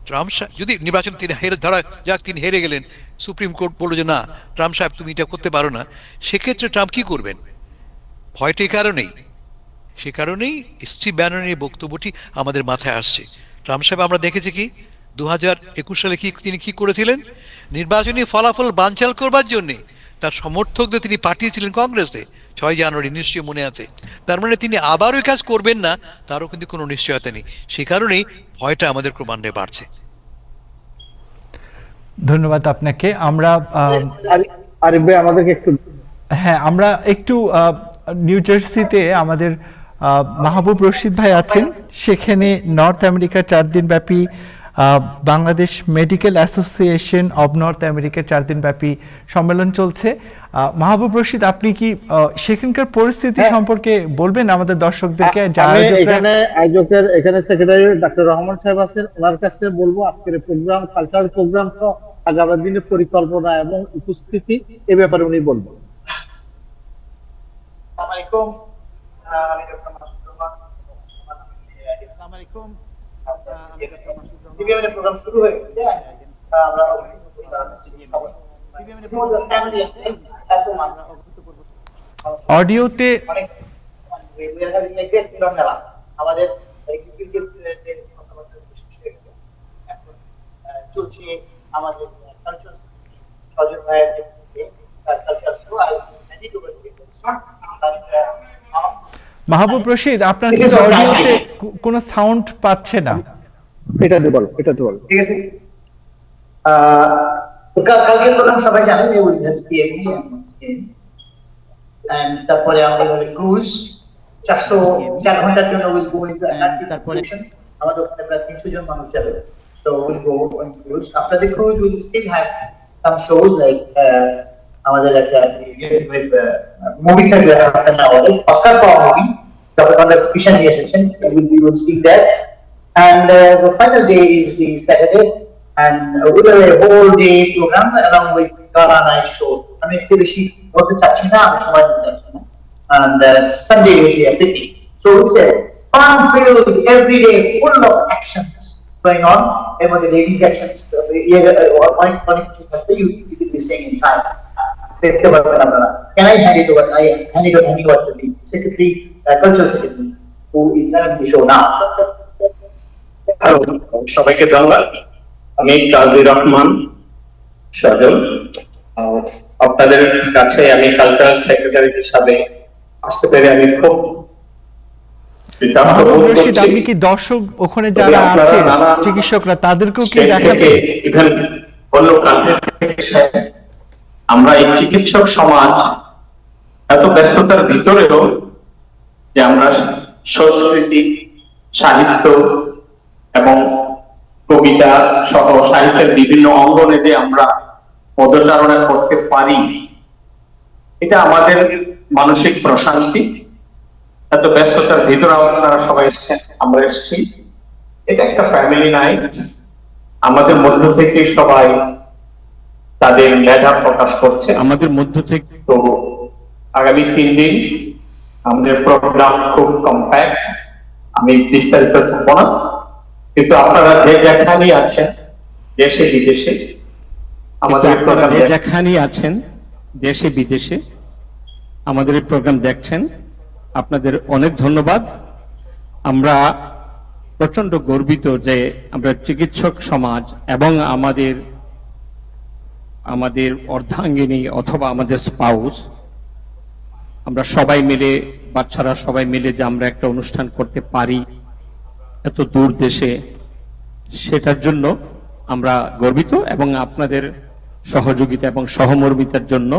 ট্রাম্প যদি নির্বাচন তিনি ধরা যাক তিনি হেরে গেলেন, সুপ্রিম কোর্ট বলল যে না ট্রাম্প সাহেব তুমি এটা করতে পারো না, সেক্ষেত্রে ট্রাম্প কি করবেন? ভয়টা এই কারণেই, সে কারণেই স্টিভ ব্যাননের বক্তব্যটি আমাদের মাথায় আসছে। ট্রাম্প সাহেব আমরা দেখেছি কি 2021 সালে তিনি কি করেছিলেন? নির্বাচনী ফলাফল বানচাল করবার জন্যে তার সমর্থকদের তিনি পাঠিয়েছিলেন কংগ্রেসে 6 জানুয়ারি, নিশ্চয়ই মনে আছে। তার মানে তিনি আবারও কাজ করবেন না তারও কিন্তু কোনো নিশ্চয়তা নেই। সে কারণেই ভয়টা আমাদের ক্রমান্বয়ে বাড়ছে। ধন্যবাদ আপনাকে। আমরা আরিফ ভাই আমাদেরকে একটু, হ্যাঁ, আমরা একটু নিউ জার্সিতে আমাদের মাহবুব রশিদ ভাই আছেন, সেখানে নর্থ আমেরিকা 4 দিন ব্যাপী Bangladesh medical association of north আমেরিকার 4 দিনব্যাপী সম্মেলন চলছে। মাহবুব রশিদ, আপনি কি সেখানকার পরিস্থিতি সম্পর্কে বলবেন আমাদের দর্শকদেরকে? আমি এখানে সেক্রেটারি ডক্টর রহমান সাহেব আছেন, ওনার কাছে বলবো আজকের প্রোগ্রাম, কালচারাল প্রোগ্রাম সহ আগামী দিনের পরিকল্পনা এবং উপস্থিতি এ ব্যাপারে উনি বলবেন। আসসালামু আলাইকুম, আমি ডক্টর মাসুদ রহমান। আসসালামু আলাইকুম, আমি ডক্টর মাসুদ রহমান। টিভিএম এর প্রোগ্রাম শুরু হয়ে গেছে। আমরা টিভিএম এর প্রোগ্রাম ফ্যামিলি আছে, এত আমরা অভূতপূর্ব অডিওতে আমাদের এক্সিকিউটিভ যে কথাবার্তা শেষ হয়ে গেল, এখন চলছে আমাদের কালচার সজল ভাইয়ের কালচার শো। আর মাহবুব রশিদ, আপনার কিন্তু অডিওতে কোনো সাউন্ড পাচ্ছে না। এটাতে বল। ঠিক আছে, কালকে প্রোগ্রাম সবাই জানেন যে উইল হ্যাভ সিএমই এন্ড তারপরে আমাদের ক্রুজ 404 ঘন্টার জন্য will go into Antarctic expedition. আমাদের ওখানে প্রায় 300 জন মানুষ যাবে। So will go on cruise. After the cruise will still have some shows like আমাদের একটা মুভি থাকবে half an hour, Oscar for movie, যখন আমাদের স্পেশাল এসেছেন will see that. And the final day is the Saturday, and with a whole day program along with Gala night show. I mean, actually, what the Chachina, and Sunday will be a picnic. So it's a fun-filled, every day, full of actions going on. And when the ladies' actions, you will be saying in time. Can I hand it over? I hand it over to the secretary, cultural secretary, who is running the show now. সবাইকে ধন্যবাদ। আমি কাজী রহমান সজল। আপনাদের কাছে আমি cultural secretary হিসাবে আসতে পেরে আমি খুব মাহবুব রশিদ, আপনি কি দর্শক ওখানে যারা আছে চিকিৎসকরা তাদেরকেও কি দেখাবে? আমরা এই চিকিৎসক সমাজ এত ব্যস্ততার ভিতরেও যে আমরা সংস্কৃতি, সাহিত্য এবং কবিতা সহ সাহিত্যের বিভিন্ন অঙ্গনে যে আমরা পদচারণা করতে পারি, এটা আমাদের মানসিক প্রশান্তি। এত ব্যস্ততার ভিতরে আপনারা সবাই এসেছেন, আমরা এসেছি। এটা একটা ফ্যামিলি নাইট। আমাদের মধ্য থেকে সবাই তাদের মেধা প্রকাশ করছে আমাদের মধ্য থেকে। তো আগামী 3 দিন আমাদের প্রোগ্রাম খুব কম্প্যাক্ট, আমি বিস্তারিত থাকবো না, কিন্তু আপনারা যে যেখানেই আছেন দেশে বিদেশে, আমাদের যেখানেই আছেন দেশে বিদেশে আমাদের এই প্রোগ্রাম দেখছেন, আপনাদের অনেক ধন্যবাদ। আমরা প্রচন্ড গর্বিত যে আমরা চিকিৎসক সমাজ এবং আমাদের অর্ধাঙ্গিনী অথবা আমাদের স্পাউস, আমরা সবাই মিলে, বাচ্চারা সবাই মিলে যে আমরা একটা অনুষ্ঠান করতে পারি এত দূর দেশে, সেটার জন্য আমরা গর্বিত। এবং আপনাদের সহযোগিতা এবং সহমর্মিতার জন্য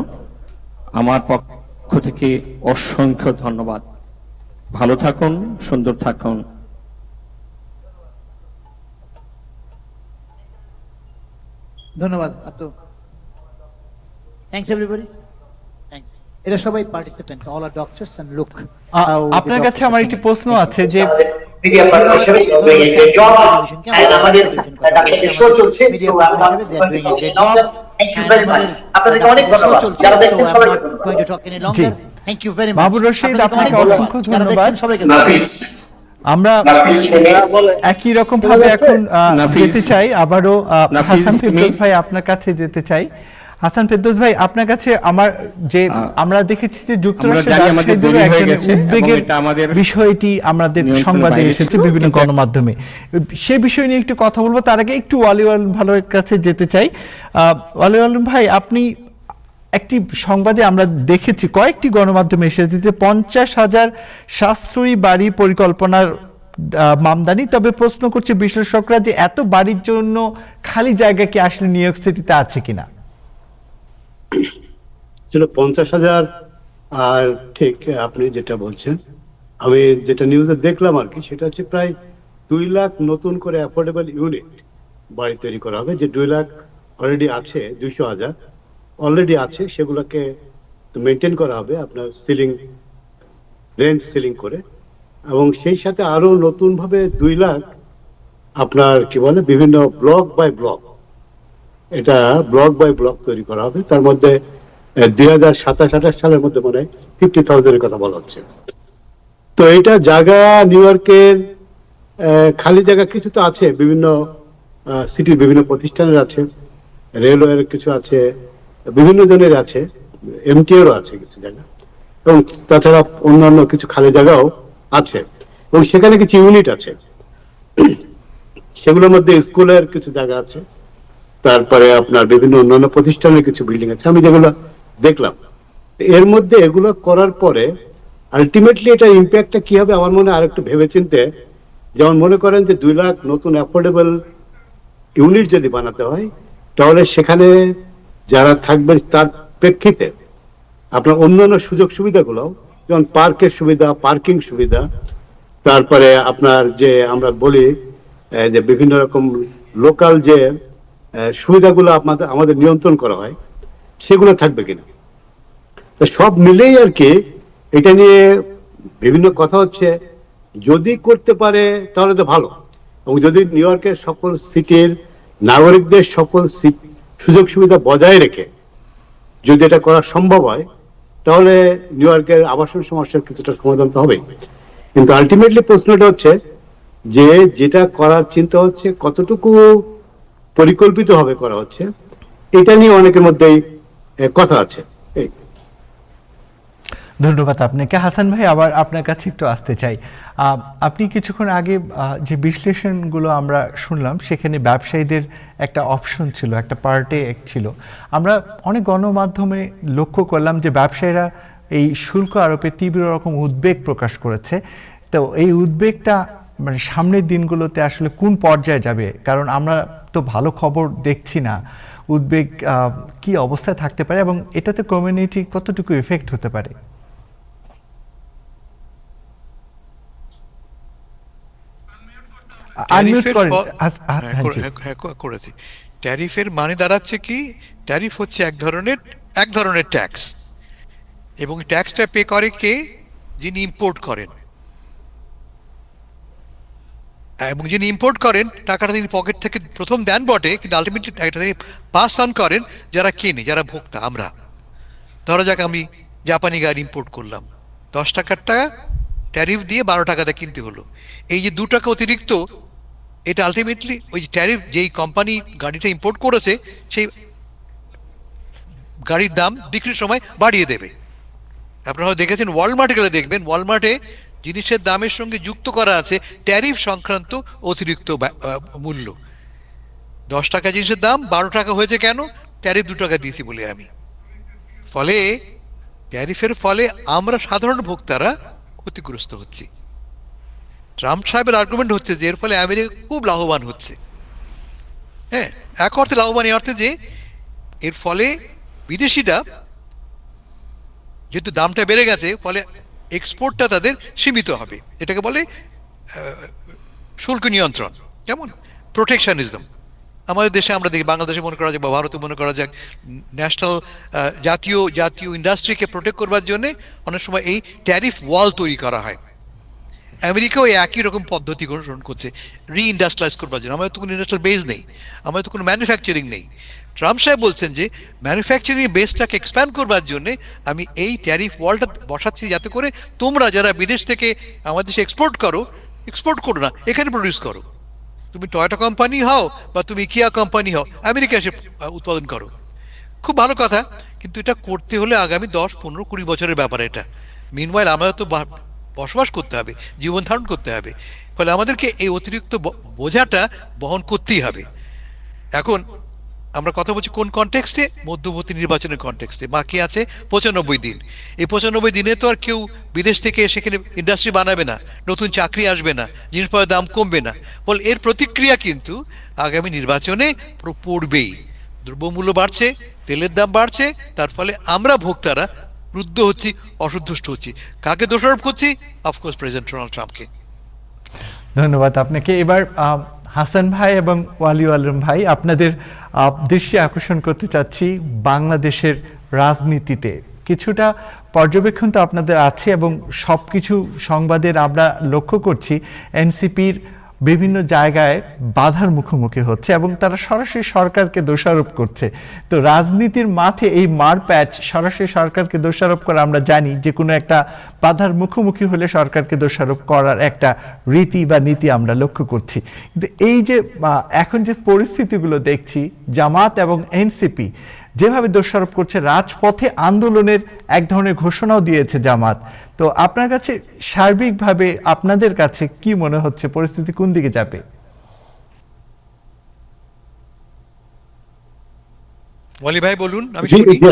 আমার পক্ষ থেকে অসংখ্য ধন্যবাদ। ভালো থাকুন, সুন্দর থাকুন। ধন্যবাদ আপু। Thanks everybody, thanks. এরা সবাই participant, all are doctors and look. আপনার কাছে আমার একটি প্রশ্ন আছে যে মিডিয়া পার্টনার হিসেবে আমাদের শো চলছে। আপনাদেরকে অনেক ধন্যবাদ যারা দেখছেন, সবাইকে ধন্যবাদ। মাহবুব রশিদ, আপনাকে অসংখ্য ধন্যবাদ। আমরা একই রকম ভাবে এখন যেতে চাই আবারও হাসান ফেরদৌস ভাই, আপনার কাছে যেতে চাই। হাসান ফেরদৌস ভাই, আপনার কাছে আমরা দেখেছি যে যুক্তরাষ্ট্রের উদ্বেগের বিষয়টি আমাদের সংবাদে এসেছে বিভিন্ন গণমাধ্যমে, সে বিষয় নিয়ে একটু কথা বলবো। তার আগে একটু ওয়ালিউল ভালোর কাছে যেতে চাই। ওয়ালিউল ভাই, আপনি একটি সংবাদে আমরা দেখেছি, কয়েকটি গণমাধ্যমে এসেছে যে 50,000 সাশ্রয়ী বাড়ি পরিকল্পনার মামদানি। তবে প্রশ্ন করছে বিশ্লেষকরা যে এত বাড়ির জন্য খালি জায়গা কি আসলে নিউ ইয়র্ক সিটিতে আছে কিনা? 50,000 আর ঠিক আপনি যেটা বলছেন, আমি যেটা নিউজে দেখলাম আর কি, সেটা হচ্ছে প্রায় 2 লাখ নতুন করে অ্যাফোর্ডেবল ইউনিট বাড়ি তৈরি করা হবে। যে 2 লাখ অলরেডি আছে, 200,000 অলরেডি আছে, সেগুলোকে মেনটেন করা হবে আপনার সিলিং, রেন্ট সিলিং করে, এবং সেই সাথে আরো নতুন ভাবে 2 লাখ আপনার কি বলে বিভিন্ন ব্লক বাই ব্লক, এটা ব্লক বাই ব্লক তৈরি করা হবে। তার মধ্যে 2027-28 সালের মধ্যে মনে হয় 50,000 এর কথা বলা হচ্ছে। তো এটা জায়গা নিউ ইয়র্কের খালি জায়গা কিছু তো আছে, বিভিন্ন সিটির বিভিন্ন প্রতিষ্ঠানের আছে, রেলওয়ের কিছু আছে, বিভিন্ন জনের আছে, এমটিএরও আছে কিছু জায়গা, এবং তাছাড়া অন্যান্য কিছু খালি জায়গাও আছে, এবং সেখানে কিছু ইউনিট আছে, সেগুলোর মধ্যে স্কুলের কিছু জায়গা আছে, তারপরে আপনার বিভিন্ন অন্যান্য প্রতিষ্ঠানের কিছু বিল্ডিং আছে, আমি যেগুলো দেখলাম। এর মধ্যে এগুলো করার পরে আলটিমেটলি এটা ইম্প্যাক্টটা কি হবে আমার মনে হয় আরেকটু ভেবেচিন্তে, যেমন মনে করেন যে 2 লাখ নতুন অ্যাফোর্ডেবল ইউনিট যদি বানাতে হয়, তাহলে সেখানে যারা থাকবেন তার প্রেক্ষিতে আপনার অন্যান্য সুযোগ সুবিধাগুলো, যেমন পার্কের সুবিধা, পার্কিং সুবিধা, তারপরে আপনার যে আমরা বলি যে বিভিন্ন রকম লোকাল যে সুবিধাগুলো আমাদের নিয়ন্ত্রণ করা হয়, সেগুলো থাকবে কিনা। তো সব মিলেই আর কি এটা নিয়ে বিভিন্ন কথা হচ্ছে। যদি করতে পারে তাহলে তো ভালো, এবং যদি নিউ ইয়র্কের সকল সিটির নাগরিকদের সকল সুযোগ সুবিধা বজায় রেখে যদি এটা করা সম্ভব হয়, তাহলে নিউ ইয়র্কের আবাসন সমস্যার কিছুটা সমাধান তো হবেই। কিন্তু আলটিমেটলি প্রশ্নটা হচ্ছে যে যেটা করার চিন্তা হচ্ছে কতটুকু পরিকল্পিত ভাবে করা হচ্ছে, এটা নিয়ে অনেকের মধ্যেই কথা আছে। এই ধন্যবাদ আপনাকে। হাসান ভাই, আবার আপনার কাছে একটু আসতে চাই। আপনি কিছুক্ষণ আগে যে বিশ্লেষণগুলো আমরা শুনলাম, সেখানে ব্যবসায়ীদের একটা অপশন ছিল, একটা পার্টে ছিল। আমরা অনেক গণমাধ্যমে লক্ষ্য করলাম যে ব্যবসায়ীরা এই শুল্ক আরোপে তীব্র রকম উদ্বেগ প্রকাশ করেছে। তো এই উদ্বেগটা মানে সামনের দিনগুলোতে আসলে কোন পর্যায়ে যাবে? কারণ আমরা তো ভালো খবর দেখছি না। উদ্বেগ কি অবস্থায় থাকতে পারে এবং এটাতে কমিউনিটি কতটুকু এফেক্ট হতে পারে? করেছি। ট্যারিফের মানে দাঁড়াচ্ছে কি, ট্যারিফ হচ্ছে এক ধরনের ট্যাক্স, এবং ট্যাক্সটা পে করে কে? যিনি ইম্পোর্ট করেন, এবং যিনি ইম্পোর্ট করেন টাকাটা তিনি পকেট থেকে প্রথম দেন বটে, কিন্তু আলটিমেটলি একটা তিনি পাস অন করেন যারা কেনে, যারা ভোক্তা, আমরা। ধরো যাক আমি জাপানি গাড়ি ইম্পোর্ট করলাম, 10 টাকার টাকা ট্যারিফ দিয়ে 12 টাকাতে কিনতে হলো। এই যে 2 টাকা অতিরিক্ত, এটা আলটিমেটলি ওই ট্যারিফ যেই কোম্পানি গাড়িটা ইম্পোর্ট করেছে সেই গাড়ির দাম বিক্রির সময় বাড়িয়ে দেবে। আপনারা হয়তো দেখেছেন, ওয়ালমার্টে গেলে দেখবেন, ওয়ালমার্টে জিনিসের দামের সঙ্গে যুক্ত করা আছে ট্যারিফ সংক্রান্ত অতিরিক্ত মূল্য। 10 টাকা জিনিসের দাম 12 টাকা হয়েছে কেন? ট্যারিফ 2 টাকা দিয়েছি বলে আমি। ফলে ট্যারিফের ফলে আমরা সাধারণ ভোক্তারা ক্ষতিগ্রস্ত হচ্ছি। ট্রাম্প সাহেবের আর্গুমেন্ট হচ্ছে যে এর ফলে আমেরিকা খুব লাভবান হচ্ছে। হ্যাঁ, এক অর্থে লাভবান, এই অর্থে যে এর ফলে বিদেশিরা যেহেতু দামটা বেড়ে গেছে, ফলে এক্সপোর্টটা তাদের সীমিত হবে। এটাকে বলে শুল্ক নিয়ন্ত্রণ, যেমন প্রোটেকশনিজম। আমাদের দেশে আমরা দেখি, বাংলাদেশে মনে করা যাক বা ভারতে মনে করা যাক, ন্যাশনাল জাতীয় ইন্ডাস্ট্রিকে প্রোটেক্ট করবার জন্য অনেক সময় এই ট্যারিফ ওয়াল তৈরি করা হয়। আমেরিকাও একই রকম পদ্ধতি গ্রহণ করছে রিইন্ডাস্ট্রিয়ালাইজ করবার জন্য। আমাদের তো কোনো ইন্ডাস্ট্রিয়াল বেস নেই, আমাদের তো কোনো ম্যানুফ্যাকচারিং নেই। ট্রাম্প সাহেব বলছেন যে ম্যানুফ্যাকচারিং বেসটাকে এক্সপ্যান্ড করবার জন্য আমি এই ট্যারিফ ওয়ালটা বসাচ্ছি, যাতে করে তোমরা যারা বিদেশ থেকে আমাদের দেশে এক্সপোর্ট করো না, এখানে প্রডিউস করো। তুমি টয়োটা কোম্পানি হও বা তুমি কিয়া কোম্পানি হও, আমেরিকা এসে উৎপাদন করো। খুব ভালো কথা, কিন্তু এটা করতে হলে আগামী 10, 15, 20 বছরের ব্যাপার এটা। মিনওয়াইল আমাদের তো বসবাস করতে হবে, জীবন ধারণ করতে হবে। ফলে আমাদেরকে এই অতিরিক্ত বোঝাটা বহন করতেই হবে। এখন আমরা কথা বলছি কোন কনটেক্সটে? মধ্যবর্তী নির্বাচনের কনটেক্সটে। বাকি আছে 95 দিন। এই 95 দিনে তো আর কেউ বিদেশ থেকে সেখানে ইন্ডাস্ট্রি বানাবে না, নতুন চাকরি আসবে না, জিনিসপত্রের দাম কমবে না। ফলে এর প্রতিক্রিয়া কিন্তু আগামী নির্বাচনে পড়বেই। দ্রব্যমূল্য বাড়ছে, তেলের দাম বাড়ছে, তার ফলে আমরা ভোক্তারা ক্রুদ্ধ হচ্ছি, অসন্তুষ্ট হচ্ছি। কাকে দোষারোপ করছি? অফকোর্স প্রেসিডেন্ট ডোনাল্ড ট্রাম্পকে। ধন্যবাদ আপনাকে। এবার হাসান ভাই এবং ওয়ালি আলম ভাই, আপনাদের দৃষ্টি আকর্ষণ করতে চাচ্ছি বাংলাদেশের রাজনীতিতে কিছুটা পর্যবেক্ষণ তো আপনাদের আছে এবং সবকিছু সংবাদের আমরা লক্ষ্য করছি এনসিপির বিভিন্ন জায়গায় বাধার মুখোমুখি হচ্ছে এবং তারা সরাসরি সরকারকে দোষারোপ করছে। তো রাজনীতির মাঠে এই মারপ্যাচ সরাসরি সরকারকে দোষারোপ করা আমরা জানি যে কোনো একটা বাধার মুখোমুখি হলে সরকারকে দোষারোপ করার একটা রীতি বা নীতি আমরা লক্ষ্য করছি। কিন্তু এই যে এখন যে পরিস্থিতিগুলো দেখছি, জামাত এবং এনসিপি যেভাবে দোষারোপ করছে, রাজপথে আন্দোলনের এক ধরনের ঘোষণাও দিয়েছে জামাত। তো আপনার কাছে সার্বিকভাবে আপনাদের কাছে কি মনে হচ্ছে পরিস্থিতি কোন দিকে যাবে? ওয়ালি ভাই বলুন, আমি জি, শুনি। জি,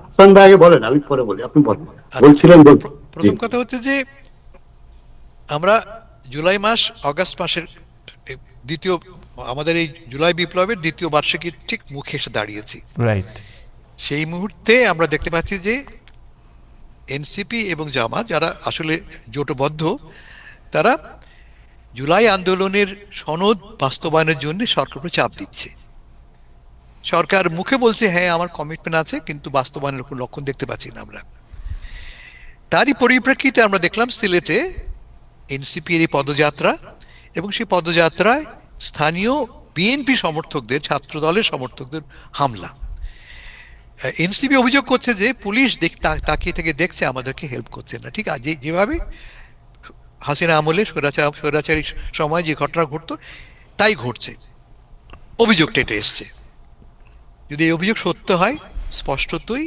হাসান ভাই আগে বলেন, আমি পরে বলি, আপনি বলেন। আচ্ছা, বলছিলেন বলুন। প্রথম কথা হচ্ছে যে আমরা জুলাই মাস আগস্ট মাসের দ্বিতীয়, আমাদের এই জুলাই বিপ্লবের দ্বিতীয় বার্ষিকীর ঠিক মুখে এসে দাঁড়িয়েছি। রাইট। সেই মুহূর্তে আমরা দেখতে পাচ্ছি যে এনসিপি এবং জামাত, যারা আসলে জোটবদ্ধ, তারা জুলাই আন্দোলনের সনদ বাস্তবায়নের জন্য সরকারকে চাপ দিচ্ছে। সরকার মুখে বলছে হ্যাঁ আমার কমিটমেন্ট আছে, কিন্তু বাস্তবায়নের কোনো লক্ষণ দেখতে পাচ্ছি না আমরা। তারই পরিপ্রেক্ষিতে আমরা দেখলাম সিলেটে এনসিপির এই পদযাত্রা, এবং সেই পদযাত্রায় স্থানীয় বিএনপি সমর্থকদের, ছাত্র দলের সমর্থকদের হামলা। এনসিপি অভিযোগ করছে যে পুলিশ তাকিয়ে থেকে দেখছে, আমাদেরকে হেল্প করছে না। ঠিক আছে, যেভাবে হাসিনা আমলে স্বৈরাচারী সময় যে ঘটনা ঘটতো তাই ঘটছে, অভিযোগটা এটা এসছে। যদি এই অভিযোগ সত্য হয়, স্পষ্টতই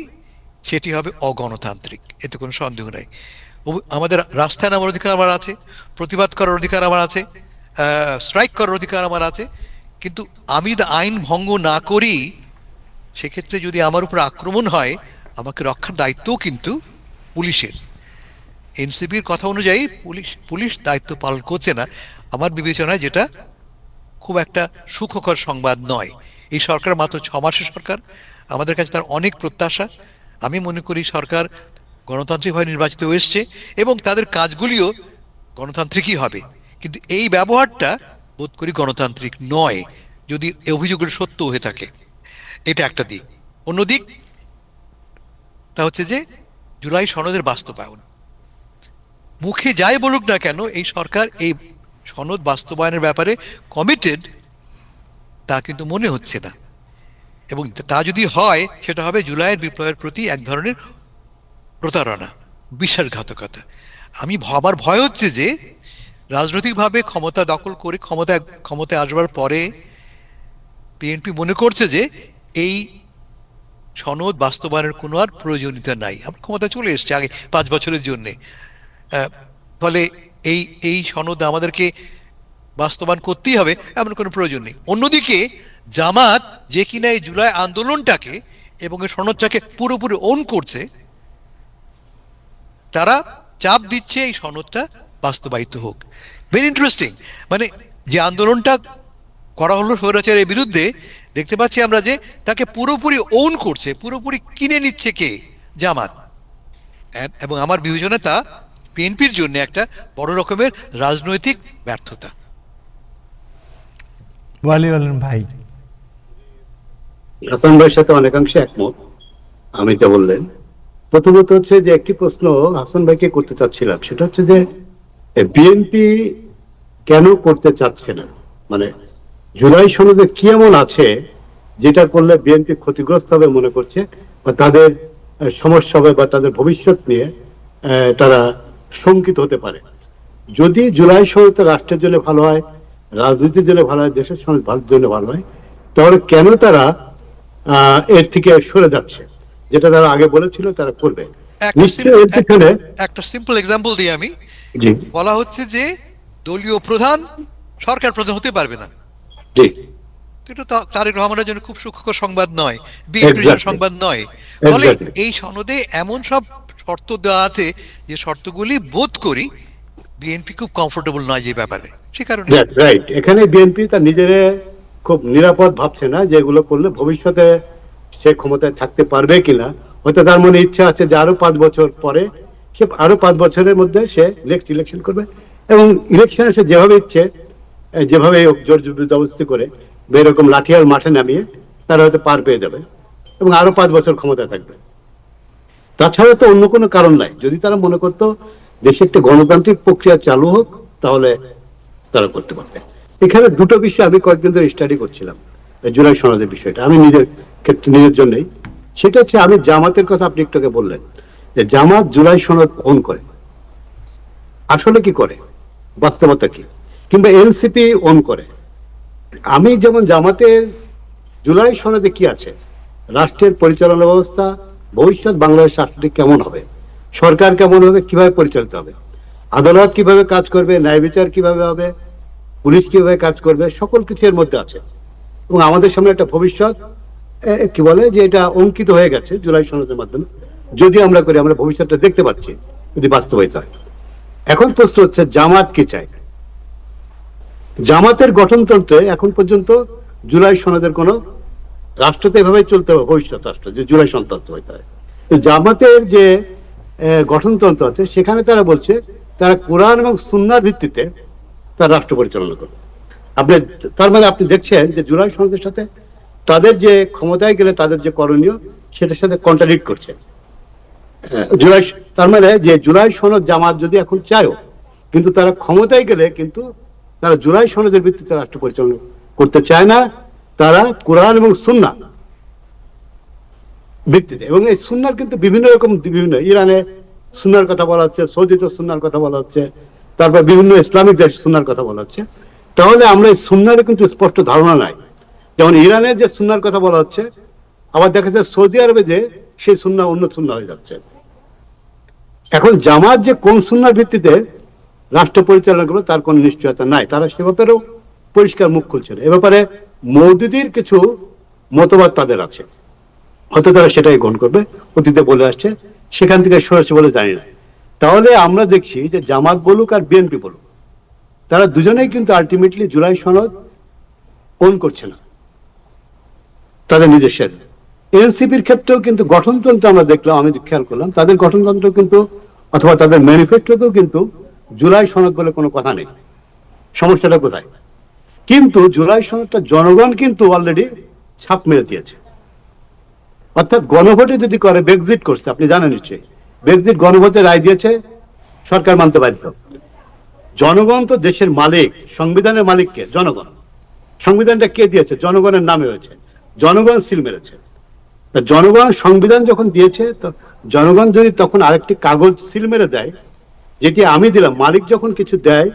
সেটি হবে অগণতান্ত্রিক, এতে কোনো সন্দেহ নাই। আমাদের রাস্তায় নামার অধিকার আমার আছে, প্রতিবাদ করার অধিকার আমার আছে, স্ট্রাইক করার অধিকার আমার আছে, কিন্তু আমি যদি আইন ভঙ্গ না করি, সেক্ষেত্রে যদি আমার উপর আক্রমণ হয়, আমাকে রক্ষার দায়িত্বও কিন্তু পুলিশের। এনসিপির কথা অনুযায়ী পুলিশ দায়িত্ব পালন করছে না আমার বিবেচনায়, যেটা খুব একটা সুখকর সংবাদ নয়। এই সরকার মাত্র 6 মাসের সরকার, আমাদের কাছে তার অনেক প্রত্যাশা। আমি মনে করি সরকার গণতান্ত্রিকভাবে নির্বাচিত হয়েছে এবং তাদের কাজগুলিও গণতান্ত্রিকই হবে, কিন্তু এই ব্যবহারটা বোধ করি গণতান্ত্রিক নয় যদি এই অভিযোগগুলো সত্য হয়ে থাকে। এটা একটা দিক। অন্য দিক তা হচ্ছে যে জুলাই সনদের বাস্তবায়ন। মুখে যাই বলুক না কেন, এই সরকার এই সনদ বাস্তবায়নের ব্যাপারে কমিটেড তা কিন্তু মনে হচ্ছে না, এবং তা যদি হয় সেটা হবে জুলাইয়ের বিপ্লবের প্রতি এক ধরনের প্রতারণা, বিশ্বাসঘাতকতা। আমার ভয় হচ্ছে যে রাজনৈতিকভাবে ক্ষমতা দখল করে ক্ষমতায় আসবার পরে বিএনপি মনে করছে যে এই সনদ বাস্তবায়নের কোনো আর প্রয়োজনীয়তা নাই, আমরা ক্ষমতা চলে এসছে আগে 5 বছরের জন্যে, ফলে এই সনদ আমাদেরকে বাস্তবায়ন করতেই হবে, এমন কোনো প্রয়োজন নেই। অন্যদিকে জামাত, যে কিনা এই জুলাই আন্দোলনটাকে এবং এই সনদটাকে পুরোপুরি ওন করছে, তারা চাপ দিচ্ছে এই সনদটা বাস্তবায়িত হোক। Very interesting. মানে যে আন্দোলনটা করা হলো স্বৈরাচারের বিরুদ্ধে, দেখতে পাচ্ছি আমরা যে তাকে পুরোপুরি ওন করছে, পুরোপুরি কিনে নিচ্ছে কে? জামাত। এবং আমার বিবেচনায় তা বিএনপির জন্য একটা বড় রকমের রাজনৈতিক ব্যর্থতা। ওয়ালি আলম ভাই। হাসান ভাইয়ের সাথে অনেকাংশে একমত আমি যা বললেন। প্রথমত হচ্ছে যে একটি প্রশ্ন হাসান ভাইকে করতে চাচ্ছিলাম, সেটা হচ্ছে যে বিএনপি কেন করতে চাচ্ছে না? মানে জুলাই সনদে কি এমন আছে যেটা করলে বিএনপি ক্ষতিগ্রস্ত হবে মনে করছে, বা তাদের সমস্যা হবে, বা তাদের ভবিষ্যৎ নিয়ে তারা শঙ্কিত হতে পারে? যদি জুলাই সনদ রাষ্ট্রের জন্য ভালো হয়, রাজনীতির জন্য ভালো হয়, দেশের জন্য ভালো হয়, তাহলে কেন তারা এর থেকে সরে যাচ্ছে? যেটা তারা আগে বলেছিল তারা করবে। একটা সিম্পল এক্সাম্পল দিই আমি। জি, বলা হচ্ছে যে দলীয় প্রধান সরকার প্রধান হতে পারবে না। জি, এটা তো তারেক রহমানের জন্য খুব সুখকর সংবাদ নয়, বিএনপির জন্য সংবাদ নয়। ফলে এই সনদে এমন সব শর্ত দেওয়া আছে যে শর্তগুলি বোধ করি বিএনপি খুব কমফোর্টেবল নয় যে ব্যাপারে। সে কারণে রাইট, এখানে বিএনপি তার নিজের খুব নিরাপদ ভাবছে না যে এগুলো করলে ভবিষ্যতে সে ক্ষমতায় থাকতে পারবে কিনা। হয়তো তার মনে ইচ্ছা আছে যে আরো 5 বছর পরে, সে আরো 5 বছরের মধ্যে সে নেক্সট ইলেকশন করবে, এবং ইলেকশনে সে যেভাবে ইচ্ছে যেভাবে জোর জবরদস্তি করে বা এরকম লাঠিয়াল মাঠে নামিয়ে তারা হয়তো পার পেয়ে যাবে এবং আরো 5 বছর ক্ষমতা থাকবে। তাছাড়া তো অন্য কোনো কারণ নাই। যদি তারা মনে করতো দেশে একটা গণতান্ত্রিক প্রক্রিয়া চালু হোক, তাহলে তারা করতে পারবে। এখানে দুটো বিষয় আমি কয়েকদিন ধরে স্টাডি করছিলাম, জুলাই সনদের বিষয়টা আমি নিজের ক্ষেত্রে নিজের জন্যই। সেটা হচ্ছে, আমি জামাতের কথা আপনি একটু আগে বললেন যে জামাত জুলাই সনদ অন করে, আসলে কি করে, বাস্তবতা কি, কিংবা এনসিপি অন করে। আমি যেমন জামাতের জুলাই সনদে কি আছে, রাষ্ট্রের পরিচালনা ব্যবস্থা, ভবিষ্যৎ বাংলাদেশ রাষ্ট্রটি কেমন হবে, সরকার কেমন হবে, কিভাবে পরিচালিত হবে, আদালত কিভাবে কাজ করবে, ন্যায় বিচার কিভাবে হবে, পুলিশ কিভাবে কাজ করবে, সকল কিছু এর মধ্যে আছে। এবং আমাদের সামনে একটা ভবিষ্যৎ কি বলে যে এটা অঙ্কিত হয়ে গেছে জুলাই সনদের মাধ্যমে। যদি আমরা করি, আমরা ভবিষ্যৎটা দেখতে পাচ্ছি যদি বাস্তবায়িত হয়। এখন প্রশ্ন হচ্ছে জামাত কি চায়। জামাতের গঠনতন্ত্রে এখন পর্যন্ত জুলাই সনদের কোন, রাষ্ট্র তো এভাবেই চলতে হবে, ভবিষ্যৎ রাষ্ট্র যে জুলাই সনদ হইতে হয়। জামাতের যে গঠনতন্ত্র আছে সেখানে তারা বলছে তারা কোরআন এবং সুন্নাহর ভিত্তিতে তার রাষ্ট্র পরিচালনা করবে। আপনি তার মানে আপনি দেখছেন যে জুলাই সনদের সাথে তাদের যে ক্ষমতায় গেলে তাদের যে করণীয় সেটার সাথে কন্ট্রাডিক্ট করছে জুলাই। তার মানে যে জুলাই সনদ জামাত যদি এখন চায়ও, কিন্তু তারা ক্ষমতায় গেলে কিন্তু তারা জুলাই সনদের ভিত্তিতে রাষ্ট্র পরিচালনা করতে চায় না, তারা কোরআন এবং সুন্নাহ ভিত্তিতে। এবং এই সুন্নার কিন্তু বিভিন্ন রকম, বিভিন্ন ইরানে সুন্নার কথা বলা হচ্ছে, সৌদিতে সুন্নার কথা বলা হচ্ছে, তারপর বিভিন্ন ইসলামিক দেশ সুন্নার কথা বলা হচ্ছে। তাহলে আমরা এই সুন্নারে কিন্তু স্পষ্ট ধারণা নাই। যেমন ইরানের যে সুন্নার কথা বলা হচ্ছে, আবার দেখা যাচ্ছে সৌদি আরবে যে সেই সুন্না অন্য সুন্না হয়ে যাচ্ছে। এখন জামাত যে কোন সুন্নার ভিত্তিতে রাষ্ট্র পরিচালনা করবে তার কোন নিশ্চয়তা নাই, তারা সে ব্যাপারেও পরিষ্কার মুখ খুলছে না। এ ব্যাপারে মওদুদির কিছু মতবাদ তাদের আছে, হয়তো তারা সেটাই গ্রহণ করবে, অতীতে বলে আসছে, সেখান থেকে সরেছে বলে জানি না। তাহলে আমরা দেখছি যে জামাত বলুক আর বিএনপি বলুক, তারা দুজনেই কিন্তু আলটিমেটলি জুলাই সনদ অন করছে না তাদের নিজস্বের। এনসিপির ক্ষেত্রেও কিন্তু গঠনতন্ত্র আমরা দেখলাম, আমি খেয়াল করলাম তাদের গঠনতন্ত্র কিন্তু, অথবা তাদের ম্যানিফেস্টোতেও কিন্তু জুলাই সনদ বলে কোনো কথা নেই। সমস্যাটা কোথায়? কিন্তু জুলাই সনদটা জনগণ কিন্তু অলরেডি ছাপ মেরে দিয়েছে। অর্থাৎ গণভোটে যদি করে, ব্রেক্সিট করছে, আপনি জানেন নিশ্চয়ই, ব্রেক্সিট গণভোটে রায় দিয়েছে, সরকার মানতে বাধ্য। জনগণ তো দেশের মালিক, সংবিধানের মালিককে জনগণ। সংবিধানটা কে দিয়েছে? জনগণের নামে হয়েছে, জনগণ সিল মেরেছে। জনগণ সংবিধান যখন দিয়েছে, তো জনগণ যদি তখন আরেকটি কাগজ সিল মেরে দেয়, যেটি আমি দিলাম, মালিক যখন কিছু দেয়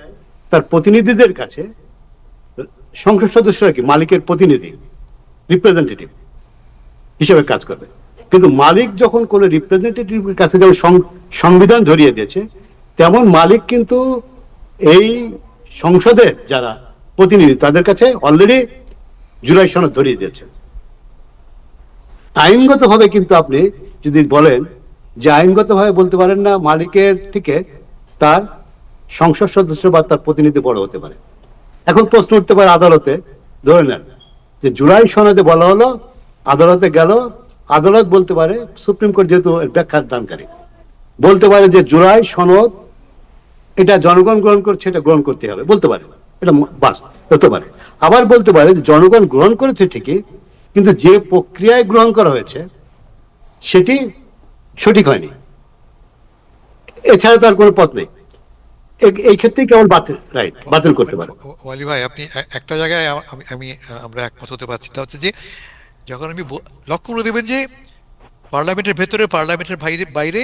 তার প্রতিনিধিদের কাছে, সংসদ সদস্যরা কি মালিকের প্রতিনিধি, রিপ্রেজেন্টেটিভ হিসেবে কাজ করবে। কিন্তু মালিক যখন কোন রিপ্রেজেন্টেটিভের কাছে যেমন সংবিধান ধরিয়ে দিয়েছে, তেমন মালিক কিন্তু এই সংসদের যারা প্রতিনিধি তাদের কাছে অলরেডি জুলাই সনদ ধরিয়ে দিয়েছে। আইনগত ভাবে কিন্তু আপনি যদি বলেন যে আইনগত ভাবে বলতে পারেন না মালিকের থেকে তার সংসদ সদস্য বা তার প্রতিনিধি বড় হতে পারে। এখন প্রশ্ন উঠতে পারে আদালতে, ধরে নেন যে জুলাই সনদে বলা হলো, আদালতে গেল, আদালত বলতে পারে, সুপ্রিম কোর্ট যেহেতু ব্যাখ্যার দানকারী, বলতে পারে যে জুলাই সনদ এটা জনগণ গ্রহণ করছে, এটা গ্রহণ করতে হবে, বলতে পারে, এটা বাস হতে পারে। আবার বলতে পারে যে জনগণ গ্রহণ করেছে ঠিকই, কিন্তু যে প্রক্রিয়ায় গ্রহণ করা হয়েছে সেটি সঠিক হয়নি, এছাড়া তার কোনো পথ নেই। এই ক্ষেত্রে কেবল বাতিল করতে পারে। ওয়ালি ভাই, আপনি একটা জায়গায় আমরা একমত হতে পারছি, তা হচ্ছে যে যখন আমি লক্ষ্য করে দেবেন যে পার্লামেন্টের ভেতরে, পার্লামেন্টের বাইরে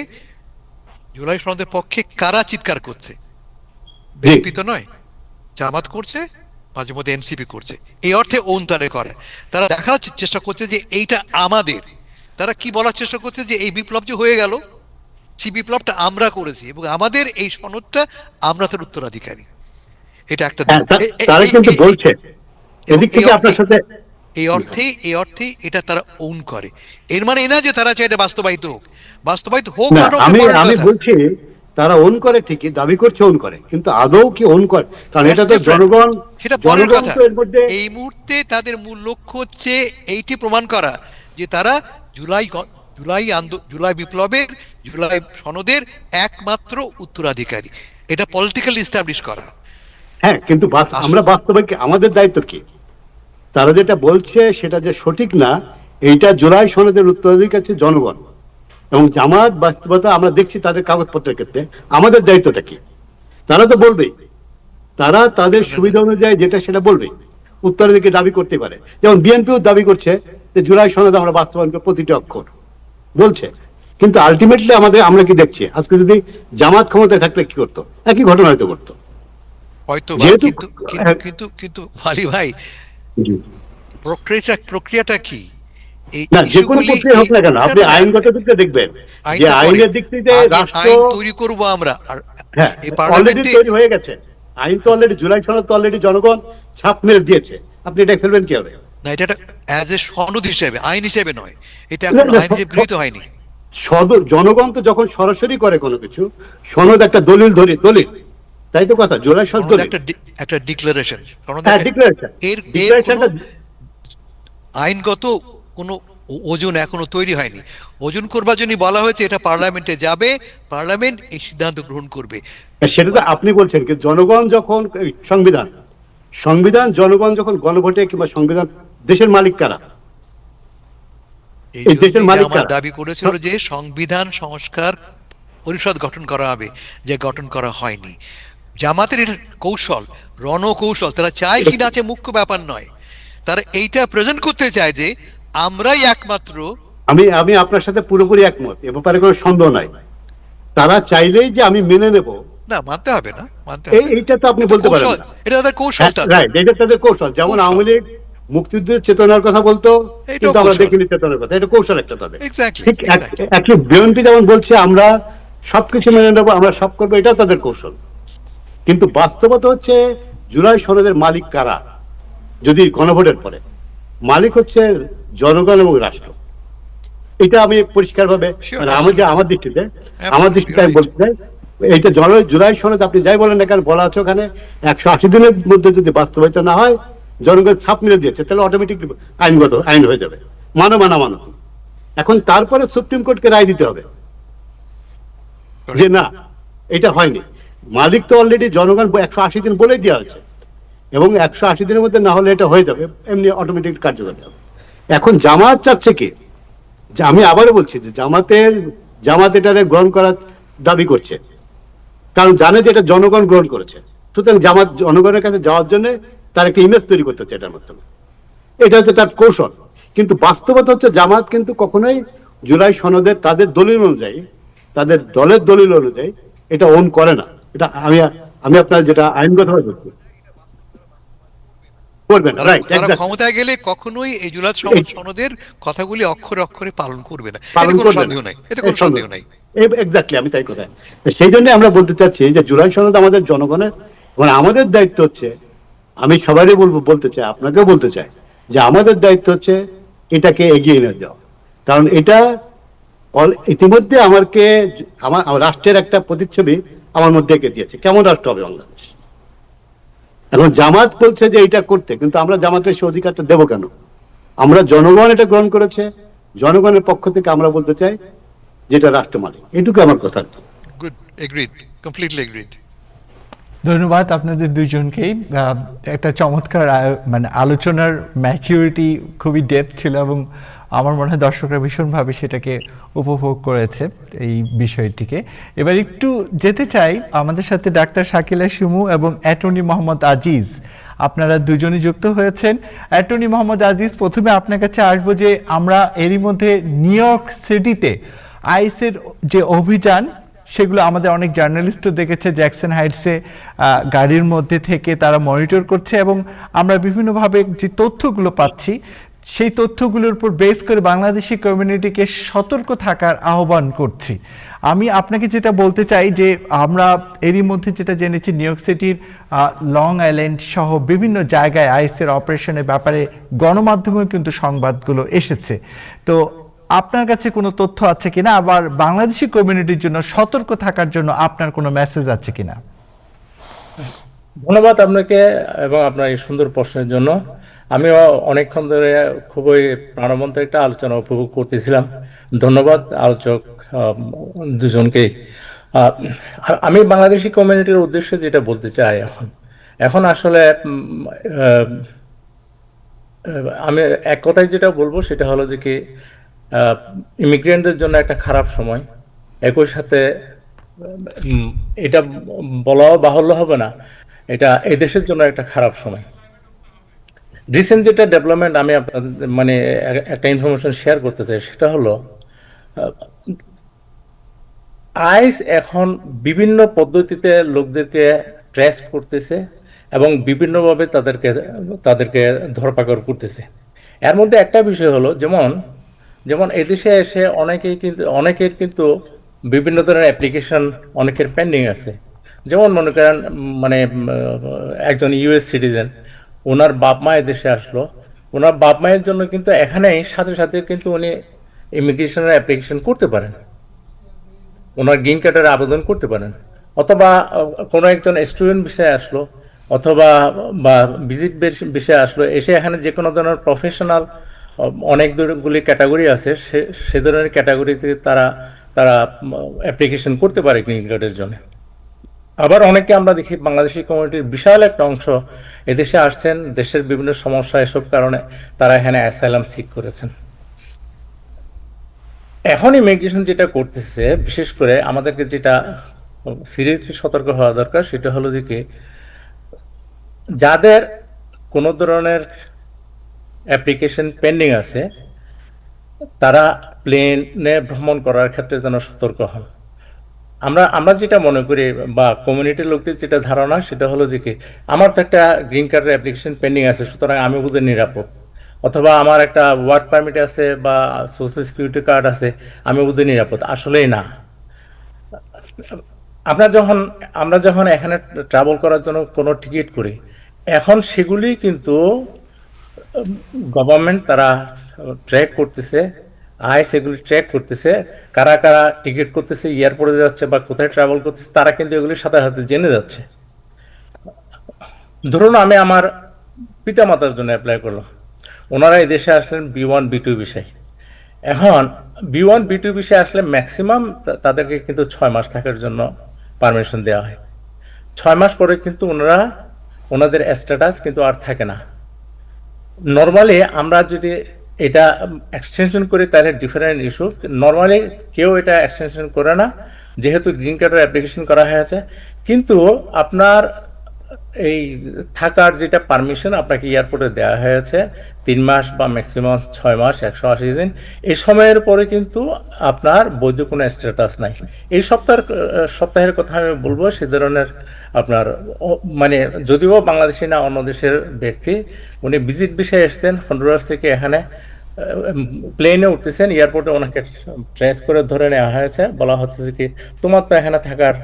জুলাই সনদের পক্ষে কারা চিৎকার করছে? বিএনপি তো নয়, জামাত করছে, মাঝে মধ্যে এনসিপি করছে। এই অর্থে তারা করে, তারা দেখার চেষ্টা করছে যে এইটা আমাদের। তারা কি বলার চেষ্টা করছে যে এই বিপ্লব যে হয়ে গেল, সেই বিপ্লবটা আমরা করেছি এবং আমাদের এই সনদটা আমরা তার উত্তরাধিকারী। এটা একটা তারা কিন্তু বলছে, এদিক থেকে আপনার সাথে এই অর্থেই এটা তারা ওন করে। এর মানে না যে তারা চায় এটা বাস্তবায়িত হোক, বাস্তবায়িত হোক না। আমি বলছি তারা ওন করে ঠিকই, দাবি করছে ওন করে, কিন্তু আদৌ কি ওন করে? কারণ এটা তো জনগণ, সেটা পরের কথা। এই মুহূর্তে তাদের মূল লক্ষ্য হচ্ছে এইটি প্রমাণ করা যে তারা জুলাই বিপ্লবের, জুলাই সনদের একমাত্র উত্তরাধিকারী। এটা পলিটিক্যালি এস্টাবলিশ করা। হ্যাঁ, কিন্তু আমরা বাস্তবে আমাদের দায়িত্ব কি? তারা যেটা বলছে সেটা যে সঠিক না, এইটা জুলাই সনদের উত্তরাধিকার হচ্ছে জনগণ এবং জামাত। বাস্তবতা আমরা দেখছি তাদের কাগজপত্রের ক্ষেত্রে। আমাদের দায়িত্বটা কি? তারা তো বলবেই, তারা তাদের সুবিধা অনুযায়ী যেটা সেটা বলবে, উত্তরাধিকার দাবি করতে পারে। যেমন বিএনপিও দাবি করছে যে জুলাই সনদ আমরা বাস্তবায়ন করব প্রতিটি অক্ষর, বলছে। কিন্তু আলটিমেটলি আমরা কি দেখছি? আজকে যদি জামাত ক্ষমতায় থাকলে কি করতো? একই ঘটনা হয়তো করতো। হয়তো বা, যেহেতু কিন্তু কিন্তু কিন্তু আলী ভাই, প্রক্রিয়াটা কি? এই না, যে কোনো ইস্যুগুলি প্রক্রিয়া হোক না কেন, আপনি আইনগত দিকটা দেখবেন যে আইনটা পরে, আইনের দিক থেকে আগে রাষ্ট্র, আইন তৈরি করব আমরা। আর হ্যাঁ, এই অলরেডি পার্লামেন্টে তৈরি হয়ে গেছে আইন। তো অলরেডি জুলাই সনদ তো অলরেডি জনগণ ছাপ মেরে দিয়েছে। আপনি এটা ফেলবেন কি হবে? না, এটা অ্যাজ এ সনদ হিসেবে, আইন হিসেবে নয়, এটা এখন আইন হিসেবে গৃহীত হয়নি। জনগণ তো যখন সরাসরি করে কোনো কিছু, সনদ একটা দলিল, দলিল, তাই তো কথা। জুলাই সনদ সনদ দলিল, একটা ডিক্লারেশন, হ্যাঁ, ডিক্লারেশন। এর কোনো আইনগত কোনো ওজন এখনো তৈরি হয়নি। ওজন করবার জন্য বলা হয়েছে এটা পার্লামেন্টে যাবে, পার্লামেন্ট এই সিদ্ধান্ত গ্রহণ করবে। সেটা তো আপনি বলছেন, কিন্তু জনগণ যখন সংবিধান জনগণ যখন গণভোটে, কিংবা সংবিধান, দেশের মালিক কারা? এই এই দেশের জন্য মালিক আমার কারা? দাবি করেছিল যে সংবিধান সংস্কার পরিষদ গঠন করা হবে, যে গঠন করা হয়নি। জামাতের এটা কৌশল, রণকৌশল। তারা চায় কি না চায় মুখ্য ব্যাপার নয়, তারা এইটা প্রেজেন্ট করতে চায় যে আমরাই একমাত্র। আমি আপনার সাথে পুরোপুরি একমত, এ ব্যাপারে কোনো সন্দেহ নাই। তারা চাইলেই যে আমি মেনে নেব, না, মানতে হবে না, মানতে হবে না। এইটা তো আপনি এটা বলতে পারেন কৌশল, না। এটা তাদের কৌশল। রাইট, এটা তাদের কৌশল। যেমন কৌশল। আওয়ামী লীগ মুক্তিযুদ্ধের চেতনার কথা বলতো, এটাও কিন্তু আমরা কৌশল। দেখিনি চেতনার কথা। এটা কৌশল একটা তাদের। Exactly, ঠিক exactly. একই বিএনপি যেমন বলছে আমরা সবকিছু মেনে নেবো, আমরা সব করবো, এটাও তাদের কৌশল। কিন্তু বাস্তবতা হচ্ছে জুলাই সনদের মালিক কারা? যদি গণভোটের পরে মালিক হচ্ছে জনগণ এবং রাষ্ট্র। এটা আমি পরিষ্কারভাবে, Sure, মানে absolutely. আমার দৃষ্টিতে Absolutely, আমি right. বলতে চাই, এইটা জুলাই সনদ আপনি যাই বলেন না কেন, বলা আছে ওখানে 180 দিনের মধ্যে যদি বাস্তবায়িত না হয়, জনগণ ছাপ মেরে দিয়েছে, তাহলে অটোমেটিক আইন হয়ে যাবে। মানো এখন তারপরে সুপ্রিম কোর্টকে রায় দিতে হবে যে না, এটা হয়নি। মালিক তো অলরেডি জনগণ 180 দিন বলেই দেওয়া হয়েছে, এবং 180 দিনের মধ্যে না হলে এটা হয়ে যাবে, এমনি অটোমেটিক কার্যকর হবে। এখন জামাত চাচ্ছে কি? যে আমি আবারও বলছি যে জামাত এটারে গ্রহণ করার দাবি করছে, কারণ জানে যে এটা জনগণ গ্রহণ করেছে। সুতরাং জামাত জনগণের কাছে যাওয়ার জন্য তার একটা ইমেজ তৈরি করতে হচ্ছে এটার মাধ্যমে। এটা হচ্ছে তার কৌশল। কিন্তু বাস্তবতা হচ্ছে জামাত কিন্তু কখনোই জুলাই সনদের তাদের দলিল অনুযায়ী, তাদের দলের দলিল অনুযায়ী এটা ওন করে না। এটা আমি আপনার যেটা আইনগতভাবে বলছি, করবে না। রাইট, তারা ক্ষমতায় গেলে কখনোই এই জুলাই সনদের কথাগুলি অক্ষরে অক্ষরে পালন করবে না। পালন এতে কোনো করবে সন্দেহ না। নাই, এতে কোনো সন্দেহ নাই। এক্স্যাক্টলি, আমি তাই কথা। সেই জন্য আমরা বলতে চাচ্ছি যে জুলাই সনদ আমাদের জনগণের, মানে আমাদের দায়িত্ব হচ্ছে, আমি সবারই বলতে চাই, আপনাকেও বলতে চাই, যে আমাদের দায়িত্ব হচ্ছে এটাকে এগিয়ে নিয়ে যাওয়া। কারণ এটা ইতিমধ্যে আমার রাষ্ট্রের একটা প্রতিচ্ছবি আমার মধ্যে এঁকে দিয়েছে, কেমন রাষ্ট্র হবে বাংলাদেশ। এখন জামাত বলছে যে এটা করতে, কিন্তু আমরা জামাতের সে অধিকারটা দেবো কেন? আমরা জনগণ এটা গ্রহণ করেছে, জনগণের পক্ষ থেকে আমরা বলতে চাই যেটা রাষ্ট্র মালিক। এটুকু আমার কথা। Good, agreed, completely agreed. ধন্যবাদ আপনাদের দুইজনকেই। একটা চমৎকার মানে আলোচনার ম্যাচিউরিটি, খুবই ডেপথ ছিল, এবং আমার মনে হয় দর্শকরা ভীষণভাবে সেটাকে উপভোগ করেছে এই বিষয়টিকে। এবার একটু যেতে চাই আমাদের সাথে ডাক্তার শাকিলা শিমু এবং অ্যাটর্নি মোহাম্মদ আজিজ, আপনারা দুজনই যুক্ত হয়েছেন। অ্যাটর্নি মোহাম্মদ আজিজ, প্রথমে আপনার কাছে আসবো যে আমরা এরই মধ্যে নিউ ইয়র্ক সিটিতে আইসের যে অভিযান, সেগুলো আমাদের অনেক জার্নালিস্টও দেখেছে, জ্যাকসন হাইটসে গাড়ির মধ্যে থেকে তারা মনিটর করছে, এবং আমরা বিভিন্নভাবে যে তথ্যগুলো পাচ্ছি সেই তথ্যগুলোর উপর বেস করে বাংলাদেশি কমিউনিটিকে সতর্ক থাকার আহ্বান করছি। আমি আপনাকে যেটা বলতে চাই যে আমরা এরই মধ্যে যেটা জেনেছি, নিউ ইয়র্ক সিটির লং আইল্যান্ড সহ বিভিন্ন জায়গায় আইসের অপারেশনের ব্যাপারে গণমাধ্যমেও কিন্তু সংবাদগুলো এসেছে। তো আপনার কাছে কোনো তথ্য আছে কিনা, আবার বাংলাদেশি কমিউনিটির জন্য সতর্ক থাকার জন্য আপনার কোনো মেসেজ আছে কিনা? ধন্যবাদ আপনাকে এবং আপনার এই সুন্দর প্রশ্নের জন্য। আমিও অনেকক্ষণ ধরে খুবই প্রাণবন্ত একটা আলোচনা উপভোগ করতেছিলাম। ধন্যবাদ আলোচক দুজনকেই। আমি বাংলাদেশি কমিউনিটির উদ্দেশ্যে যেটা বলতে চাই এখন, এখন আসলে আমি এক কথায় যেটা বলবো সেটা হলো যে কি ইমিগ্রেন্টদের জন্য একটা খারাপ সময়, একই সাথে এটা বলাও বাহুল্য হবে না, এটা এই দেশের জন্য একটা খারাপ সময়। রিসেন্ট যেটা ডেভেলপমেন্ট আমি আপনাদের মানে একটা ইনফরমেশন শেয়ার করতে চাই, সেটা হলো আইস এখন বিভিন্ন পদ্ধতিতে লোকদেরকে ট্রেস করতেছে এবং বিভিন্নভাবে তাদেরকে তাদেরকে ধরপাকড় করতেছে। এর মধ্যে একটা বিষয় হলো যেমন যেমন এদেশে এসে অনেকের কিন্তু বিভিন্ন ধরনের অ্যাপ্লিকেশন অনেকের পেন্ডিং আছে। যেমন মনে করেন মানে একজন ইউএস সিটিজেন, ওনার বাপ মা এদেশে আসলো, ওনার বাপ মায়ের জন্য কিন্তু এখানেই সাথে সাথে কিন্তু উনি ইমিগ্রেশনের অ্যাপ্লিকেশন করতে পারেন, ওনার গ্রিন কার্ডের আবেদন করতে পারেন। অথবা কোনো একজন স্টুডেন্ট বিষয়ে আসলো অথবা বা ভিজিট বিষয়ে আসলো, এসে এখানে যে কোনো ধরনের প্রফেশনাল অনেকগুলি ক্যাটাগরি আছে, সে ধরনের ক্যাটাগরিতে তারা তারা অ্যাপ্লিকেশন করতে পারে গ্রিন কার্ডের জন্য। আবার অনেকে আমরা দেখি বাংলাদেশি কমিউনিটির বিশাল একটা অংশ এদেশে আসছেন, দেশের বিভিন্ন সমস্যা এসব কারণে তারা এখানে অ্যাসাইলাম সিক করেছেন। এখন ইমিগ্রেশন যেটা করতেছে, বিশেষ করে আমাদেরকে যেটা সিরিয়াসলি সতর্ক হওয়া দরকার সেটা হলো যে কি যাদের কোনো ধরনের অ্যাপ্লিকেশন পেন্ডিং আছে তারা প্লেনে ভ্রমণ করার ক্ষেত্রে যেন সতর্ক হন। আমরা যেটা মনে করি বা কমিউনিটির লোকদের যেটা ধারণা সেটা হলো যে কি আমার তো একটা গ্রিন কার্ডের অ্যাপ্লিকেশন পেন্ডিং আছে, সুতরাং আমি বোধহয় নিরাপদ, অথবা আমার একটা ওয়ার্ক পারমিট আছে বা সোশ্যাল সিকিউরিটি কার্ড আছে, আমি বোধহয় নিরাপদ। আসলেই না। আমরা যখন এখানে ট্রাভেল করার জন্য কোনো টিকিট করি, এখন সেগুলি কিন্তু গভর্নমেন্ট তারা ট্র্যাক করতেছে, সেগুলি ট্র্যাক করতেছে, কারা কারা টিকিট করতেছে, এয়ারপোর্টে যাচ্ছে বা কোথায় ট্রাভেল করতেছে, তারা কিন্তু এগুলির সাথে সাথে জেনে যাচ্ছে। ধরুন আমি আমার পিতামাতার জন্য অ্যাপ্লাই করলাম, ওনারা এই দেশে আসলেন B1 B2 বিষয়। এখন B1 B2 বিষয়ে আসলে ম্যাক্সিমাম তাদেরকে কিন্তু 6 মাস থাকার জন্য পারমিশন দেওয়া হয়। 6 মাস পরে কিন্তু ওনাদের স্ট্যাটাস কিন্তু আর থাকে না। নর্মালি আমরা যদি এটা এক্সটেনশন করি তাহলে ডিফারেন্ট ইস্যু, নর্মালি কেউ এটা এক্সটেনশন করে না যেহেতু গ্রিন কার্ডের অ্যাপ্লিকেশন করা হয়েছে। কিন্তু আপনার এই থাকার যেটা পারমিশন আপনাকে এয়ারপোর্টে দেওয়া হয়েছে 3 মাস বা ম্যাক্সিমাম 6 মাস 180 দিন, এই সময়ের পরে কিন্তু আপনার বৈধ কোনো স্ট্যাটাস নাই। এই সপ্তাহের কথা আমি বলবো সে ধরনের আপনার মানে যদিও বাংলাদেশি না অন্য দেশের ব্যক্তি, উনি ভিজিট বিষয়ে এসেছেন হন্ডুরাস থেকে, এখানে প্লেনে উঠতেছেন, এয়ারপোর্টে ওনাকে ট্রেস করে ধরে নেওয়া হয়েছে, বলা হচ্ছে যে কি তোমার তো এখানে থাকার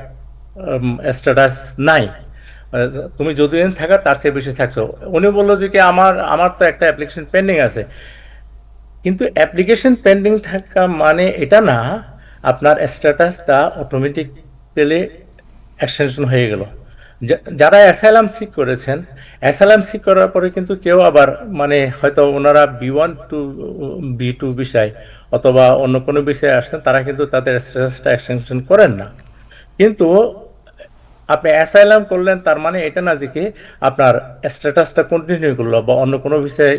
স্ট্যাটাস নাই, তুমি যতদিন থাকা তার চেয়ে বেশি থাকছো। উনি বললো যে কি আমার তো একটা অ্যাপ্লিকেশন পেন্ডিং আছে। কিন্তু অ্যাপ্লিকেশন পেন্ডিং থাকা মানে এটা না আপনার স্ট্যাটাসটা অটোমেটিক্যালি এক্সটেনশন হয়ে গেল। যারা অ্যাসাইলাম সিক করেছেন, অ্যাসাইলাম সিক করার পরে কিন্তু কেউ আবার মানে হয়তো ওনারা B1 টু B2 বিষয় অথবা অন্য কোনো বিষয়ে আসছেন, তারা কিন্তু তাদের স্ট্যাটাসটা এক্সটেনশন করেন না। কিন্তু আপনি অ্যাসাইলাম করলেন তার মানে এটা না যে কি আপনার স্ট্যাটাসটা কন্টিনিউ করলো বা অন্য কোনো বিষয়ে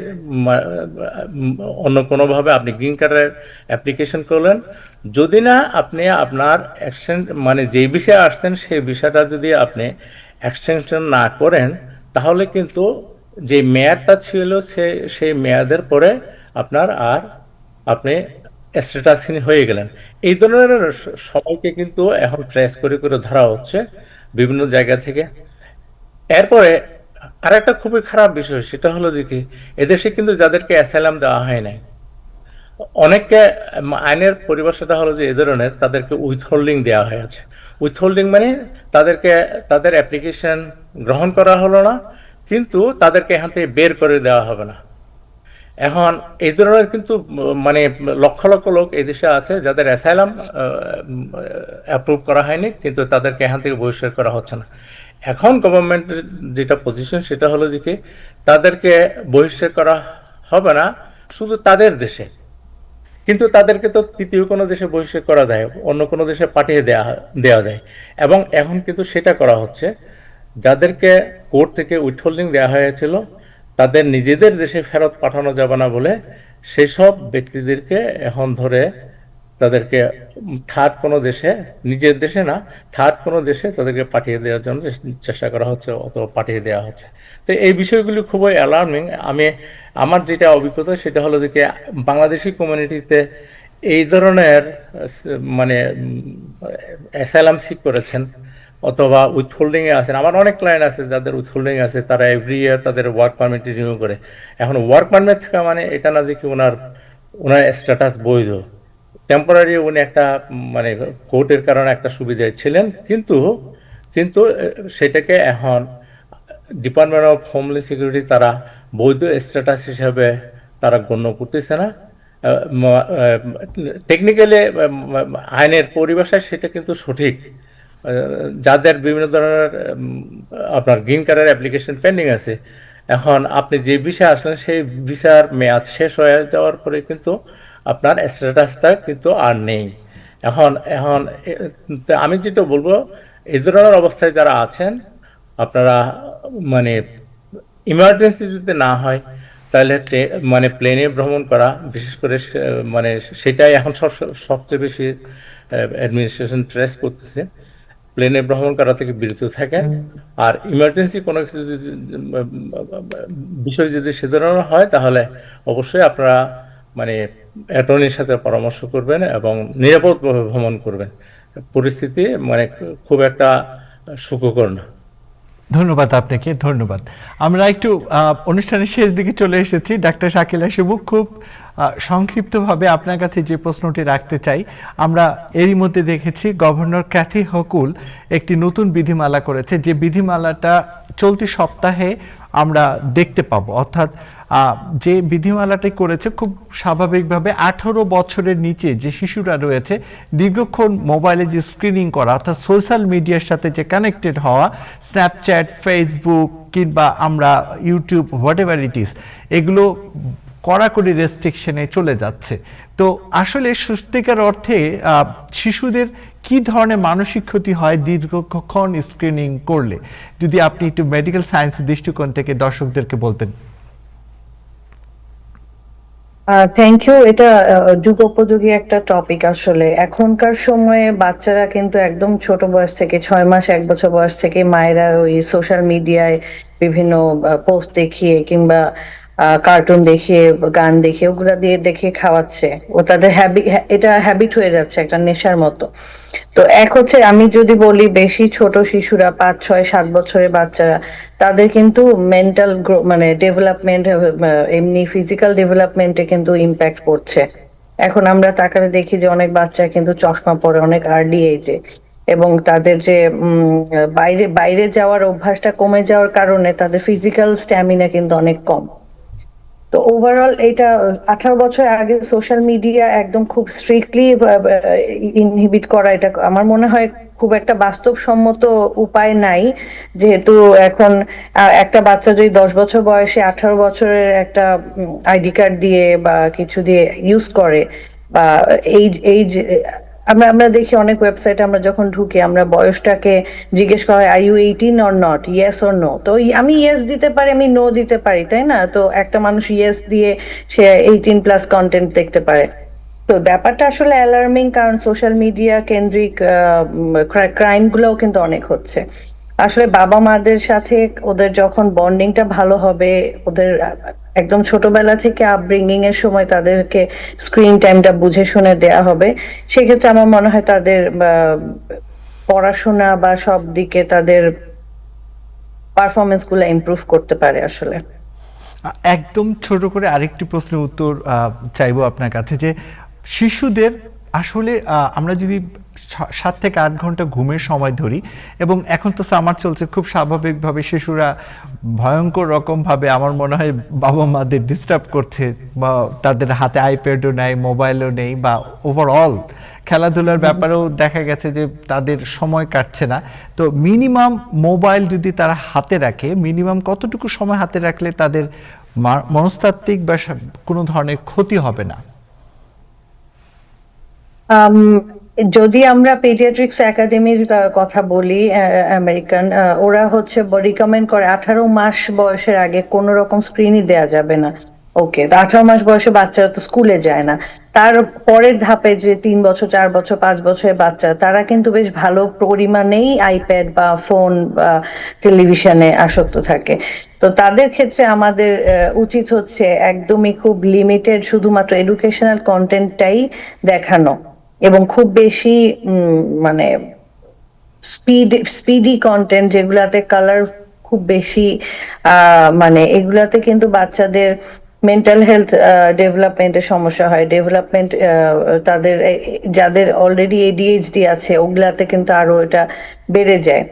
অন্য কোনোভাবে আপনি গ্রিন কার্ডের অ্যাপ্লিকেশন করলেন, যদি না আপনি আপনার মানে যেই বিষয়ে আসছেন সেই বিষয়টা যদি আপনি এক্সটেনশন না করেন, তাহলে কিন্তু যে মেয়াদটা ছিল সেই মেয়াদের পরে আপনার আর আপনি স্ট্যাটাসহীন হয়ে গেলেন। এই ধরনের সবাইকে কিন্তু এখন ট্রেস করে করে ধরা হচ্ছে বিভিন্ন জায়গা থেকে। এরপরে আরেকটা খুবই খারাপ বিষয় সেটা হলো যে কি এদেশে কিন্তু যাদেরকে অ্যাসাইলাম দেওয়া হয় নাই, অনেককে আইনের পরিভাষাটা হলো যে এ ধরনের তাদেরকে উইথহোল্ডিং দেওয়া হয়েছে। উইথহোল্ডিং মানে তাদের অ্যাপ্লিকেশন গ্রহণ করা হলো না, কিন্তু তাদেরকে এখান থেকে বের করে দেওয়া হবে না। এখন এই ধরনের কিন্তু মানে লক্ষ লক্ষ লোক এই দেশে আছে যাদের অ্যাসাইলাম অ্যাপ্রুভ করা হয়নি, কিন্তু তাদেরকে এখান থেকে বহিষ্কার করা হচ্ছে না। এখন গভর্নমেন্টের যেটা পজিশন সেটা হলো যে কি তাদেরকে বহিষ্কার করা হবে না শুধু তাদের দেশে, কিন্তু তাদেরকে তো তৃতীয় কোনো দেশে বহিষ্কার করা যায়, অন্য কোনো দেশে পাঠিয়ে দেওয়া যায়। এবং এখন কিন্তু সেটা করা হচ্ছে, যাদেরকে কোর্ট থেকে উইথহোল্ডিং দেওয়া হয়েছিল, তাদের নিজেদের দেশে ফেরত পাঠানো যাবে না বলে সেসব ব্যক্তিদেরকে এখন ধরে তাদেরকে থার্ড কোনো দেশে, নিজের দেশে না, থার্ড কোনো দেশে তাদেরকে পাঠিয়ে দেওয়ার জন্য চেষ্টা করা হচ্ছে, অথবা পাঠিয়ে দেওয়া হচ্ছে। তো এই বিষয়গুলি খুবই অ্যালার্মিং। আমার যেটা অভিজ্ঞতা সেটা হলো যে কি বাংলাদেশি কমিউনিটিতে এই ধরনের মানে অ্যাসাইলাম সিক করেছেন অথবা উইথহোল্ডিংয়ে আছেন। আমার অনেক ক্লায়েন্ট আছে যাদের উইথহোল্ডিং আছে, তারা এভরি ইয়ার তাদের ওয়ার্ক পারমিট রিনিউ করে। এখন ওয়ার্ক পারমিট থাকা মানে এটা না যে কি ওনার স্ট্যাটাস বৈধ। টেম্পোরারি উনি একটা মানে কোর্টের কারণে একটা সুবিধায় ছিলেন, কিন্তু কিন্তু সেটাকে এখন ডিপার্টমেন্ট অফ হোমল্যান্ড সিকিউরিটি তারা বৈধ স্ট্যাটাস হিসাবে তারা গণ্য করতেছে না। টেকনিক্যালি আইনের পরিভাষায় সেটা কিন্তু সঠিক। যাদের বিভিন্ন ধরনের আপনার গ্রিন কার্ডের অ্যাপ্লিকেশন পেন্ডিং আছে, এখন আপনি যে ভিসা আসলেন সেই ভিসার মেয়াদ শেষ হয়ে যাওয়ার পরে কিন্তু আপনার স্ট্যাটাসটা কিন্তু আর নেই। এখন এখন আমি যেটা বলবো, এই ধরনের অবস্থায় যারা আছেন আপনারা মানে ইমার্জেন্সি যদি না হয় তাহলে মানে প্লেনে ভ্রমণ করা, বিশেষ করে মানে সেটাই এখন সবচেয়ে বেশি অ্যাডমিনিস্ট্রেশন ট্রেস করতেছে, প্লেনে ভ্রমণ করা থেকে বিরত থাকেন। আর ইমার্জেন্সি কোনো কিছু যদি বিষয় যদি সে ধরনের হয় তাহলে অবশ্যই আপনারা মানে অ্যাটর্নির সাথে পরামর্শ করবেন এবং নিরাপদভাবে ভ্রমণ করবেন। পরিস্থিতি মানে খুব একটা সুখকর না। ধন্যবাদ আপনাকে, ধন্যবাদ। আমরা একটু অনুষ্ঠানের শেষ দিকে চলে এসেছি। ডাক্তার শাকিল আশিমুখ, খুব সংক্ষিপ্তভাবে আপনার কাছে যে প্রশ্নটি রাখতে চাই, আমরা এরই মধ্যে দেখেছি গভর্নর ক্যাথি হকুল একটি নতুন বিধিমালা করেছে, যে বিধিমালাটা চলতি সপ্তাহে আমরা দেখতে পাবো। অর্থাৎ যে বিধিমালাটি করেছে খুব স্বাভাবিকভাবে 18 বছরের নিচে যে শিশুরা রয়েছে, দীর্ঘক্ষণ মোবাইলে যে স্ক্রিনিং করা, অর্থাৎ সোশ্যাল মিডিয়ার সাথে যে কানেক্টেড হওয়া, স্ন্যাপচ্যাট, ফেসবুক কিংবা আমরা YouTube, what ever it is, এগুলো কড়াকড়ি রেস্ট্রিকশনে চলে যাচ্ছে। তো আসলে সত্যিকার অর্থে শিশুদের কি ধরনের মানসিক ক্ষতি হয় দীর্ঘক্ষণ স্ক্রিনিং করলে, যদি আপনি একটু মেডিকেল সায়েন্স দৃষ্টিকোণ থেকে দর্শকদেরকে বলতেন। Thank you. এটা যুগোপযোগী একটা টপিক। আসলে এখনকার সময়ে বাচ্চারা কিন্তু একদম ছোট বয়স থেকে 6 মাস 1 বছর বয়স থেকে মায়েরা ওই সোশ্যাল মিডিয়ায় বিভিন্ন পোস্ট দেখিয়ে কিংবা কার্টুন দেখিয়ে, গান দেখিয়ে, ওগুলা দিয়ে দেখে খাওয়াচ্ছে। ও তাদের এটা হ্যাবিট হয়ে যাচ্ছে, একটা নেশার মতো। তো এক হচ্ছে, আমি যদি বলি বেশি ছোট শিশুরা 5, 6, 7 বছরের বাচ্চারা, তাদের কিন্তু মেন্টাল মানে ডেভেলপমেন্ট, এমনি ফিজিক্যাল ডেভেলপমেন্টে কিন্তু ইম্প্যাক্ট পড়ছে। এখন আমরা তাকালে দেখি যে অনেক বাচ্চা কিন্তু চশমা পরে অনেক আর্লি এজে, এবং তাদের যে বাইরে বাইরে যাওয়ার অভ্যাসটা কমে যাওয়ার কারণে তাদের ফিজিক্যাল স্ট্যামিনা কিন্তু অনেক কম। তো ওভারঅল এটা 18 বছর আগে সোশ্যাল মিডিয়া একদম খুব স্ট্রিক্টলি ইনহিবিট করা, এটা আমার মনে হয় খুব একটা বাস্তবসম্মত উপায় নাই। যেহেতু এখন একটা বাচ্চা যদি 10 বছর বয়সে 18 বছরের একটা আইডি কার্ড দিয়ে বা কিছু দিয়ে ইউজ করে, বা এইজ আমরা দেখি অনেক ওয়েবসাইটে আমরা যখন ঢুকি, আমরা বয়সটাকে জিজ্ঞেস করা হয়, are you 18 or not, yes or no. তো আমি ইয়েস দিতে পারি, আমি নো দিতে পারি, তাই না? তো একটা মানুষ ইয়েস দিয়ে সে 18+ কন্টেন্ট দেখতে পারে। তো ব্যাপারটা আসলে অ্যালার্মিং, কারণ সোশ্যাল মিডিয়া কেন্দ্রিক ক্রাইম গুলোও কিন্তু অনেক হচ্ছে। আসলে বাবা মাদের সাথে ওদের যখন বন্ডিংটা ভালো হবে, ওদের একদম ছোটবেলা থেকে আপব্রিঙ্গিং এর সময় তাদেরকে স্ক্রিন টাইমটা বুঝে শুনে দেয়া হবে, সেক্ষেত্রে আমার মনে হয় তাদের পড়াশোনা বা সব দিকে তাদের পারফরমেন্স গুলো ইমপ্রুভ করতে পারে। আসলে একদম ছোট করে আরেকটি প্রশ্নের উত্তর চাইবো আপনার কাছে, যে শিশুদের আসলে আমরা যদি 7 থেকে 8 ঘন্টা ঘুমের সময় ধরি, এবং এখন তো সামার চলছে, খুব স্বাভাবিকভাবে শিশুরা ভয়ঙ্কর রকমভাবে আমার মনে হয় বাবা মাদের ডিস্টার্ব করছে, বা তাদের হাতে আইপ্যাডও নেই, মোবাইলও নেই, বা ওভারঅল খেলাধুলার ব্যাপারেও দেখা গেছে যে তাদের সময় কাটছে না। তো মিনিমাম মোবাইল যদি তারা হাতে রাখে, মিনিমাম কতটুকু সময় হাতে রাখলে তাদের মনস্তাত্ত্বিক বা কোনো ধরনের ক্ষতি হবে না? যদি আমরা পেডিয়াট্রিক্স একাডেমির কথা বলি, আমেরিকান, ওরা হচ্ছে রিকমেন্ড করে 18 মাস বয়সের আগে কোনো রকম স্ক্রিনই দেয়া যাবে না। ওকে, 18 মাস বয়সে বাচ্চারা তো স্কুলে যায় না। তার পরের ধাপে যে 3 বছর, 4 বছর, 5 বছরের বাচ্চা, তারা কিন্তু বেশ ভালো পরিমাণেই আইপ্যাড বা ফোন বা টেলিভিশনে আসক্ত থাকে। তো তাদের ক্ষেত্রে আমাদের উচিত হচ্ছে একদমই খুব লিমিটেড শুধুমাত্র এডুকেশনাল কন্টেন্টটাই দেখানো, এবং খুব বেশি মানে স্পিডি কন্টেন্ট যেগুলাতে কালার খুব বেশি, মানে এগুলাতে কিন্তু বাচ্চাদের মেন্টাল হেলথ ডেভেলপমেন্টের সমস্যা হয়। ডেভেলপমেন্ট তাদের যাদের অলরেডি এডিএইচডি আছে ওগুলাতে কিন্তু আরো এটা বেড়ে যায়,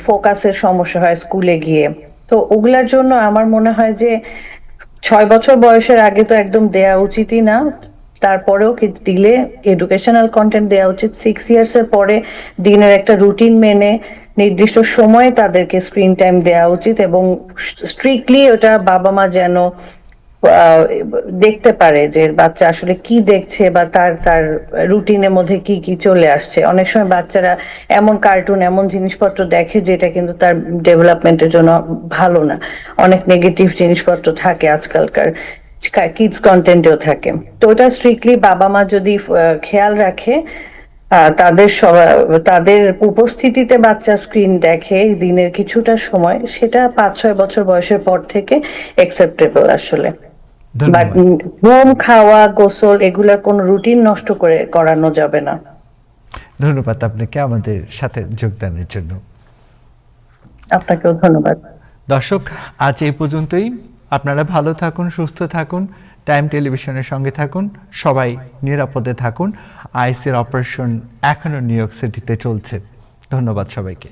ফোকাসের সমস্যা হয় স্কুলে গিয়ে। তো ওগুলার জন্য আমার মনে হয় যে 6 বছর বয়সের আগে তো একদম দেয়া উচিতই না, তারপরেও দিলে এডুকেশনাল কন্টেন্ট দেওয়া উচিত। 6 ইয়ার্স এর পরে দিনের একটা রুটিন মেনে নির্দিষ্ট সময়ে তাদেরকে স্ক্রিন টাইম দেওয়া উচিত, এবং স্ট্রিক্টলি ওটা বাবা মা যেন দেখতে পারে যে বাচ্চা আসলে কি দেখছে বা তার তার রুটিনের মধ্যে কি কি চলে আসছে। অনেক সময় বাচ্চারা এমন কার্টুন, এমন জিনিসপত্র দেখে যেটা কিন্তু তার ডেভেলপমেন্টের জন্য ভালো না। অনেক নেগেটিভ জিনিসপত্র থাকে আজকালকার কিডস কন্টেন্টেও থাকে। তো ওটা স্ট্রিক্টলি বাবা মা যদি খেয়াল রাখে, তাদের উপস্থিতিতে বাচ্চা স্ক্রিন দেখে দিনের কিছুটা সময়, সেটা 5-6 বছর বয়সের পর থেকে অ্যাকসেপ্টেবল আসলে। বাট ধন্যবাদ। ঘুম, খাওয়া, গোসল এগুলার কোনো রুটিন নষ্ট করানো যাবে না। ধন্যবাদ আপনাকে আমাদের সাথে যোগদানের জন্য। আপনাকেও ধন্যবাদ। দর্শক, আজ এই পর্যন্তই। আপনারা ভালো থাকুন, সুস্থ থাকুন, টাইম টেলিভিশনের সঙ্গে থাকুন, সবাই নিরাপদে থাকুন। আইসির অপারেশন এখনো নিউ ইয়র্ক সিটিতে চলছে। ধন্যবাদ সবাইকে।